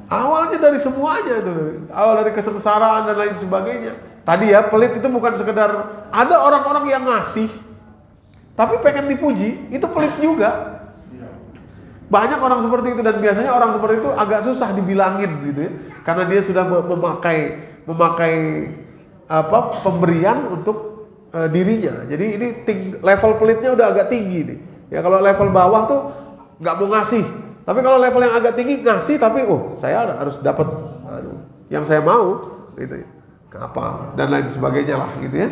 Awalnya dari semuanya itu, awal dari kesengsaraan dan lain sebagainya. Tadi ya, pelit itu bukan sekedar, ada orang-orang yang ngasih, tapi pengen dipuji, itu pelit juga. Banyak orang seperti itu, dan biasanya orang seperti itu agak susah dibilangin gitu ya, karena dia sudah memakai pemberian untuk dirinya. Jadi ini level pelitnya udah agak tinggi nih. Ya kalau level bawah tuh nggak mau ngasih. Tapi kalau level yang agak tinggi ngasih, tapi saya harus dapat yang saya mau gitu ya. Apa dan lain sebagainya lah gitu ya.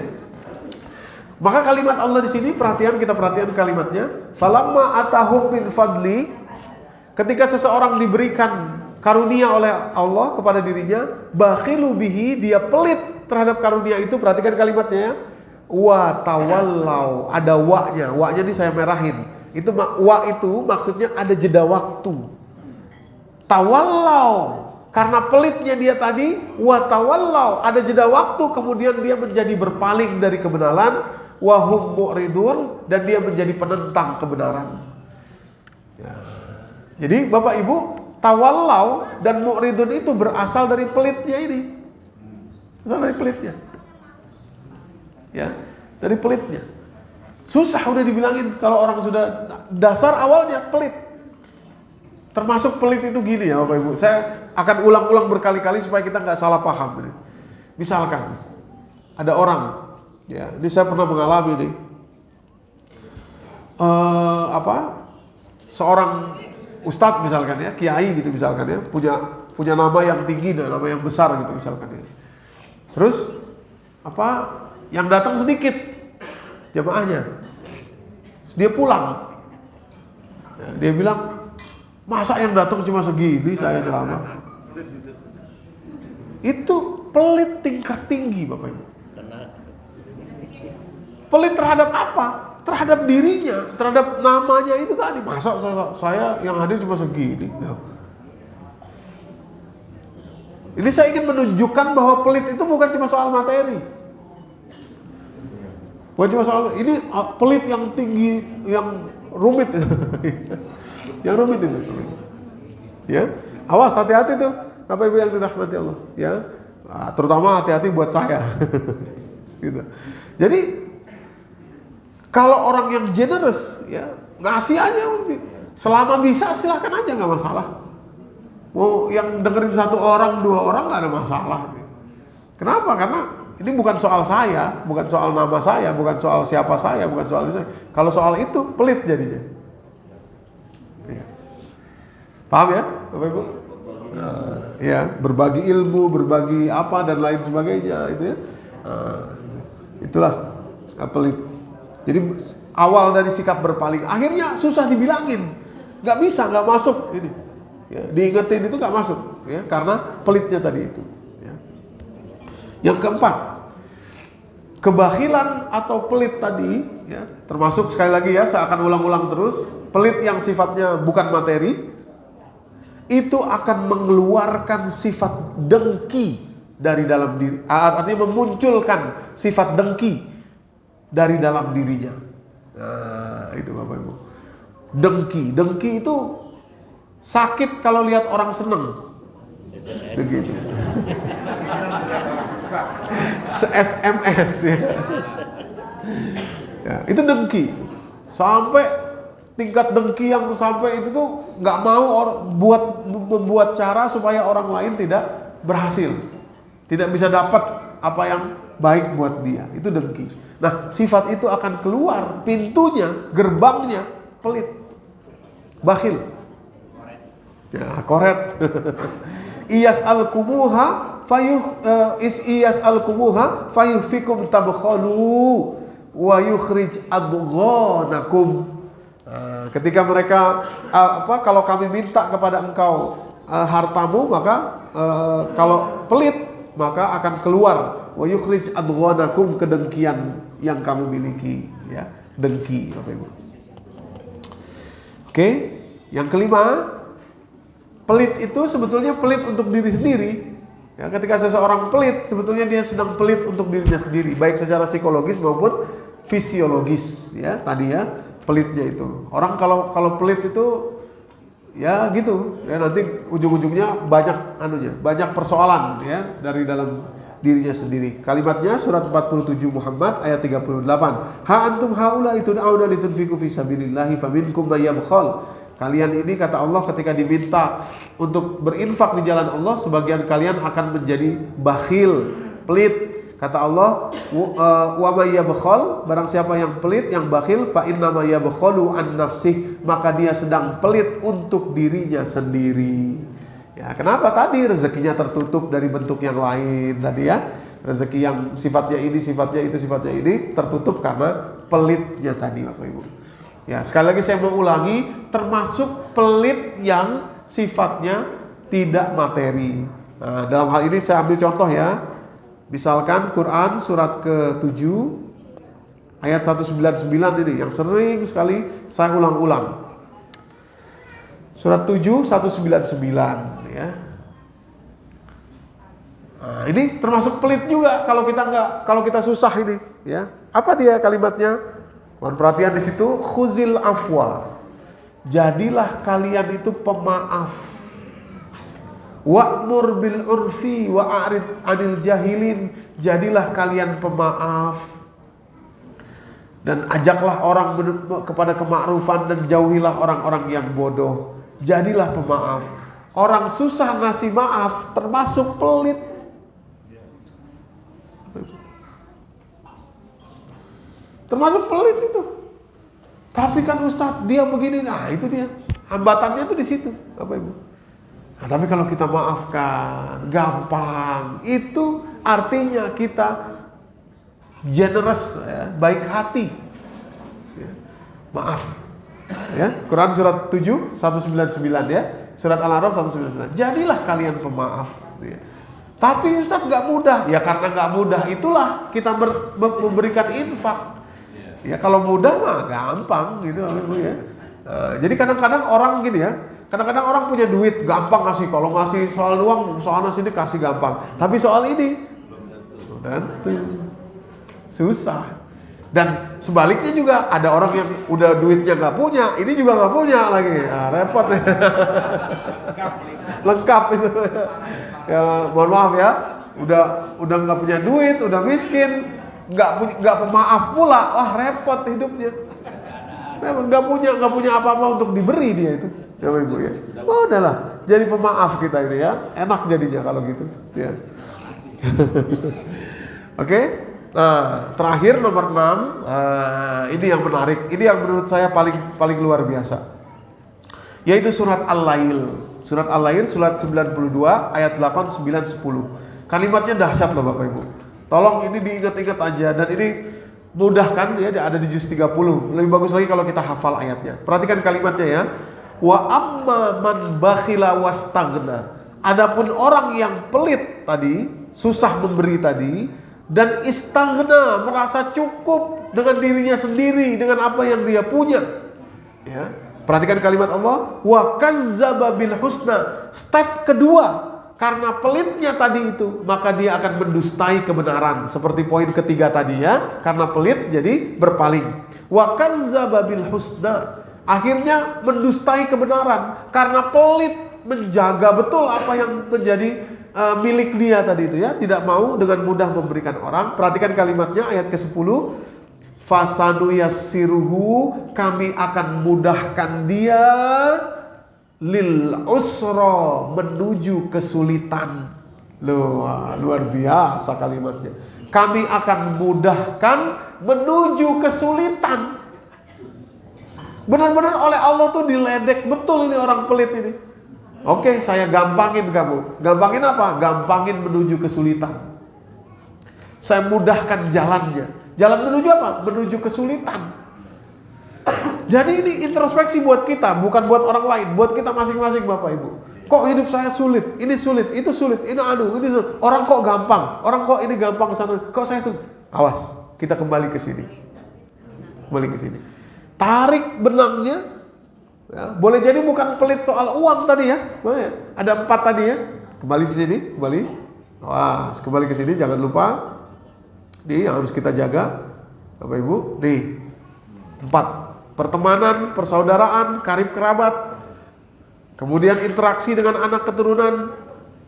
Maka kalimat Allah di sini kita perhatikan kalimatnya. Falamma atahum min fadli, ketika seseorang diberikan karunia oleh Allah kepada dirinya, bakhilu bihi, dia pelit terhadap karunia itu. Perhatikan kalimatnya ya. Wa tawallau, ada wa-nya. Wa-nya ini saya merahin. Itu wa itu maksudnya ada jeda waktu. Tawallau, karena pelitnya dia tadi, wa tawallau, ada jeda waktu, kemudian dia menjadi berpaling dari kebenaran, wa hum mu'ridun, dan dia menjadi penentang kebenaran. Ya. Jadi Bapak Ibu, tawallau dan mu'ridun itu berasal dari pelitnya ini. Berasal dari pelitnya. Ya, dari pelitnya. Susah udah dibilangin kalau orang sudah dasar awalnya pelit. Termasuk pelit itu gini ya Bapak Ibu. Saya akan ulang-ulang berkali-kali supaya kita nggak salah paham. Misalkan ada orang, ya, ini saya pernah mengalami nih. Seorang ustadz misalkan ya, kiai gitu misalkan ya, punya nama yang tinggi dan nama yang besar gitu misalkan ya. Terus yang datang sedikit jamaahnya. Terus dia pulang. Ya, dia bilang, masa yang datang cuma segini saya ceramah? Itu pelit tingkat tinggi Bapak Ibu. Pelit terhadap apa? Terhadap dirinya, terhadap namanya itu tadi. Masa saya yang hadir cuma segini? Ya. Ini saya ingin menunjukkan bahwa pelit itu bukan cuma soal materi. Bukan cuma soal, ini pelit yang tinggi, yang rumit. Yang rumit itu. Ya, awas, hati-hati tuh Bapak Ibu yang dirahmati Allah. Ya, terutama hati-hati buat saya. Gitu. Jadi kalau orang yang generous, ya ngasih aja, selama bisa silahkan aja, nggak masalah. Mau yang dengerin 1 orang, 2 orang nggak ada masalah. Kenapa? Karena ini bukan soal saya, bukan soal nama saya, bukan soal siapa saya, bukan soal itu. Kalau soal itu pelit jadinya. Ya. Paham ya, Bapak Ibu? Nah, ya, berbagi ilmu, berbagi apa dan lain sebagainya itu ya. Itulah pelit. Jadi awal dari sikap berpaling, akhirnya susah dibilangin, nggak bisa, nggak masuk ini. Ya, diingetin itu nggak masuk, ya, karena pelitnya tadi itu. Ya. Yang keempat, kebakhilan atau pelit tadi, ya, termasuk sekali lagi ya, saya akan ulang-ulang terus, pelit yang sifatnya bukan materi, itu akan mengeluarkan sifat dengki dari dalam diri, artinya memunculkan sifat dengki dari dalam dirinya. Nah, itu Bapak Ibu. Dengki itu sakit kalau lihat orang seneng. Begitu. SMS ya. Ya, itu dengki. Sampai tingkat dengki yang sampai itu tuh nggak mau membuat cara supaya orang lain tidak berhasil, tidak bisa dapat apa yang baik buat dia. Itu dengki. Nah, sifat itu akan keluar pintunya, gerbangnya pelit, bakhil. Ya, koret. Iyas al-kumuha fayufikum tabkhalu wa yukhrij adghanakum. Ketika mereka kalau kami minta kepada engkau hartamu, maka kalau pelit maka akan keluar wa yukhrij adghanakum, kedengkian yang kamu miliki, ya, dengki Bapak Ibu. Oke, yang kelima, pelit itu sebetulnya pelit untuk diri sendiri. Ya, ketika seseorang pelit, sebetulnya dia sedang pelit untuk dirinya sendiri, baik secara psikologis maupun fisiologis, ya, tadi ya, pelitnya itu. Orang kalau pelit itu ya gitu, ya, nanti ujung-ujungnya banyak persoalan ya dari dalam dirinya sendiri. Kalimatnya surat 47 Muhammad ayat 38. Ha antum haula tud'auna litunfiqu fi sabilillahi faminkum may yabkhal. Kalian ini, kata Allah, ketika diminta untuk berinfak di jalan Allah, sebagian kalian akan menjadi bakhil, pelit. Kata Allah, wa may yabkhal, barang siapa yang pelit, yang bakhil, fa inna ma yabkhalu an nafsih, maka dia sedang pelit untuk dirinya sendiri. Ya, kenapa tadi rezekinya tertutup dari bentuk yang lain tadi ya? rezeki yang sifatnya ini, sifatnya itu, sifatnya ini tertutup karena pelitnya tadi, Bapak Ibu. Ya, sekali lagi saya mau ulangi, termasuk pelit yang sifatnya tidak materi. Nah, dalam hal ini saya ambil contoh ya. Misalkan Quran surat ke-7 ayat 199 ini yang sering sekali saya ulang-ulang. Surat 7 199 ya. Nah, ini termasuk pelit juga kalau kita susah ini ya. Apa dia kalimatnya? Mohon perhatian di situ, khuzil afwa. Jadilah kalian itu pemaaf. Wa'mur bil urfi wa'arid anil jahilin. Jadilah kalian pemaaf. Dan ajaklah orang kepada kemakrufan dan jauhilah orang-orang yang bodoh. Jadilah pemaaf. Orang susah ngasih maaf termasuk pelit. Termasuk pelit itu. Tapi kan Ustadz dia begini, nah itu dia. Hambatannya itu di situ, Bapak Ibu. Nah, tapi kalau kita maafkan, gampang, itu artinya kita generous, ya, baik hati. Ya, maaf. Ya, Quran surat 7 199 ya. Surat Al-A'raf 199. Jadilah kalian pemaaf. Ya. Tapi Ustadz nggak mudah. Ya karena nggak mudah itulah kita memberikan infak. Ya kalau mudah mah gampang gitu ya. Jadi kadang-kadang orang gini ya, kadang-kadang orang punya duit gampang ngasih. Kalau ngasih soal uang, soal nasi ini kasih gampang. Tapi soal ini tentu susah. Dan sebaliknya juga ada orang yang udah duitnya nggak punya, ini juga nggak punya lagi, repot ya. Lengkap itu. Ya, mohon maaf ya, udah nggak punya duit, udah miskin. Nggak pemaaf pula, wah repot hidupnya. Nggak punya apa-apa untuk diberi dia itu, ya Ibu ya. Oh udahlah, jadi pemaaf kita ini ya, enak jadinya kalau gitu. Ya. Oke, nah terakhir nomor 6, ini yang menarik, ini yang menurut saya paling luar biasa, yaitu surat Al-Lail. Surat Al-Lail, surat 92 ayat 8, 9, 10. Kalimatnya dahsyat loh Bapak Ibu. Tolong ini diingat-ingat aja, dan ini mudah kan ya, ada di juz 30. Lebih bagus lagi kalau kita hafal ayatnya. Perhatikan kalimatnya ya. Wa amma man bakhila wastaghna. Adapun orang yang pelit tadi, susah memberi tadi, dan istaghna, merasa cukup dengan dirinya sendiri, dengan apa yang dia punya. Ya. Perhatikan kalimat Allah, wa kazzaba bil husna. Step kedua, karena pelitnya tadi itu, maka dia akan mendustai kebenaran. Seperti poin ketiga tadi ya, karena pelit jadi berpaling. Wa kazzaba bil husna. Akhirnya mendustai kebenaran karena pelit, menjaga betul apa yang menjadi milik dia tadi itu ya, tidak mau dengan mudah memberikan orang. Perhatikan kalimatnya ayat ke-10. Fasanu yassiruhu, kami akan mudahkan dia lil usra, menuju kesulitan. Loh, luar biasa kalimatnya. Kami akan mudahkan menuju kesulitan. Benar-benar oleh Allah tuh diledek betul ini orang pelit ini. Oke, saya gampangin kamu. Gampangin apa? Gampangin menuju kesulitan. Saya mudahkan jalannya. Jalan menuju apa? Menuju kesulitan. Jadi ini introspeksi buat kita, bukan buat orang lain, buat kita masing-masing Bapak Ibu. Kok hidup saya sulit? Ini sulit, itu sulit, ini ini sulit. Orang kok gampang, orang kok ini gampang ke sana, kok saya sulit? Awas, kita kembali ke sini. Kembali ke sini. Tarik benangnya. Ya, boleh jadi bukan pelit soal uang tadi ya. Boleh. Ada 4 tadi ya. Kembali ke sini, kembali. Wah, kembali ke sini, jangan lupa. Nih yang harus kita jaga, Bapak Ibu. Nih, 4. Pertemanan, persaudaraan, karib kerabat, kemudian interaksi dengan anak keturunan,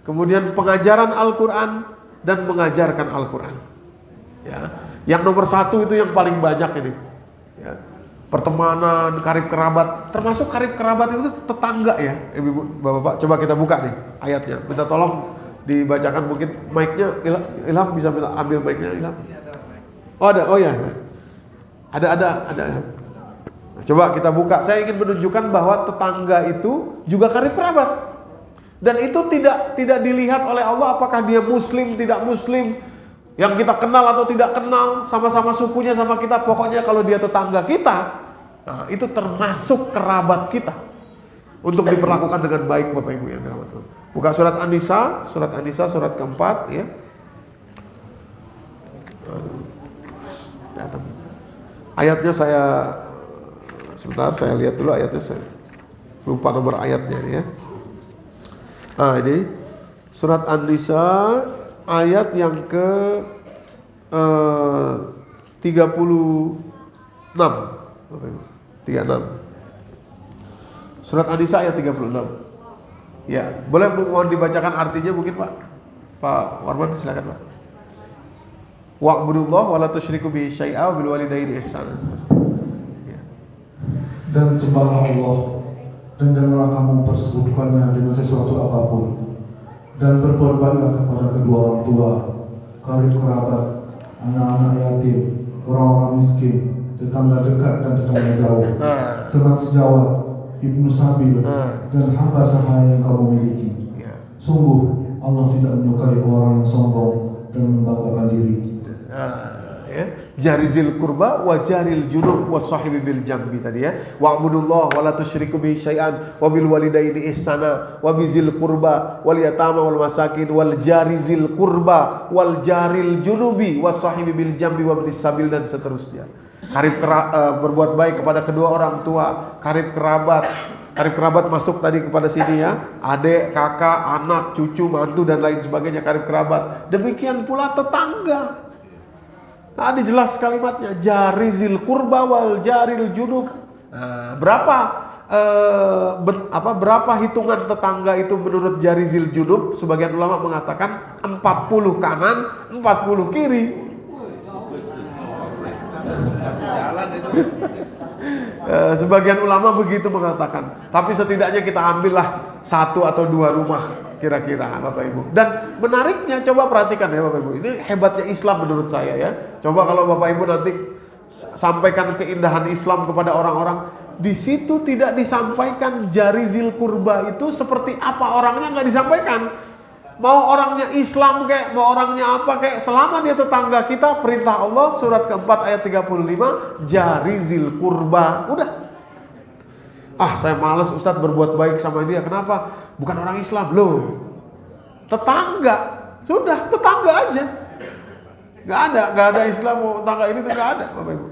kemudian pengajaran Al-Quran dan mengajarkan Al-Quran. Ya, yang nomor 1 itu yang paling banyak ini. Ya, pertemanan, karib kerabat, termasuk karib kerabat itu tetangga ya, Ibu, Bapak. Coba kita buka nih ayatnya. Minta tolong dibacakan, mungkin mic-nya Ilham bisa minta ambil mic-nya Ilham. Oh ada, oh ya, ada. Coba kita buka. Saya ingin menunjukkan bahwa tetangga itu juga karib kerabat, dan itu tidak dilihat oleh Allah apakah dia muslim tidak muslim, yang kita kenal atau tidak kenal, sama-sama sukunya sama kita, pokoknya kalau dia tetangga kita, nah itu termasuk kerabat kita untuk diperlakukan dengan baik, Bapak Ibu yang dirahmati Allah. Buka surat An-Nisa, surat keempat ya. Ayatnya sebentar saya lihat dulu ayatnya, saya lupa nomor ayatnya ya. Nah ini surat An-Nisa ayat yang ke 36. 36. Surat An-Nisa ayat 36. Ya, boleh mohon dibacakan artinya mungkin Pak Warman, silakan Pak. Wa'budullaha wa la tusyriku bihi syai'a wa bil walidayni ihsanan. Ya. Dan sembahlah Allah, dan janganlah kamu persekutukannya dengan sesuatu apapun, dan berbuat baiklah kepada kedua orang tua, karib kerabat, anak-anak yatim, orang-orang miskin, tetangga dekat dan tetangga jauh, teman sejawat, ibnu sabil, dan hamba sahaya yang kamu miliki. Sungguh Allah tidak menyukai orang yang sombong dan membanggakan diri. Jarizil kurba wa jaril junub wa sahibi bil jambi tadi ya. Wa'budullaha wa la tusyriku bihi syai'an wa bil walidaini ihsana wa bizil kurba wal yatama wal masakin wal jarizil kurba wal jaril junubi wa sahibi bil jambi wa ibnis sabil, dan seterusnya. Berbuat baik kepada kedua orang tua, karib kerabat masuk tadi kepada sini ya, adik, kakak, anak, cucu, mantu dan lain sebagainya, karib kerabat. Demikian pula tetangga. Nah, dijelas kalimatnya jarizil kurba wal jaril junub. Nah, berapa hitungan tetangga itu menurut jarizil junub? Sebagian ulama mengatakan 40 kanan, 40 kiri. Sebagian ulama begitu mengatakan. Tapi setidaknya kita ambillah 1 atau 2 rumah kira-kira Bapak Ibu. Dan menariknya, coba perhatikan ya Bapak Ibu, ini hebatnya Islam menurut saya ya. Coba kalau Bapak Ibu nanti sampaikan keindahan Islam kepada orang-orang, di situ tidak disampaikan jarizil kurba itu seperti apa orangnya, nggak disampaikan. Mau orangnya Islam kayak, mau orangnya apa kayak, selama dia tetangga kita, perintah Allah surat keempat ayat 35, jarizil kurba. Udah. Saya malas Ustadz berbuat baik sama dia. Kenapa? Bukan orang Islam. Loh, tetangga. Sudah, tetangga aja. Gak ada Islam, mau tetangga ini tuh gak ada Bapak Ibu.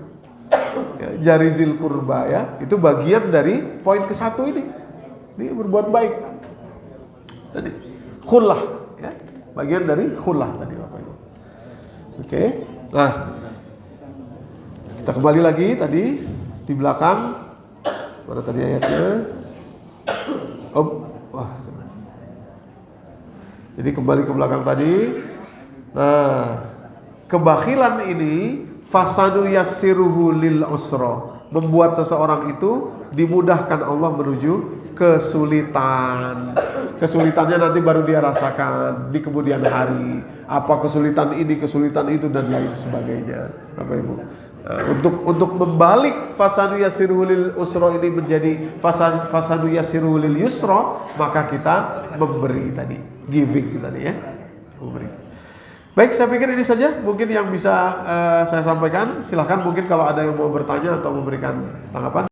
Ya, jarizil kurba ya, itu bagian dari poin ke-1 ini. Dia berbuat baik. Tadi khullah ya, bagian dari khullah tadi Bapak Ibu. Oke. Nah, kita kembali lagi tadi di belakang. Mana tadi ayatnya? Jadi kembali ke belakang tadi. Nah, kebakhilan ini fasadu yassiruhu lil usra, membuat seseorang itu dimudahkan Allah menuju kesulitan. Kesulitannya nanti baru dia rasakan di kemudian hari. Apa kesulitan ini, kesulitan itu dan lain sebagainya, Bapak Ibu. Untuk membalik fasadu yassiruhu lil usra ini menjadi fasadu yassiruhu lil yusra, maka kita memberi tadi, giving tadi ya, memberi. Baik, saya pikir ini saja mungkin yang bisa saya sampaikan. Silahkan mungkin kalau ada yang mau bertanya atau memberikan tanggapan.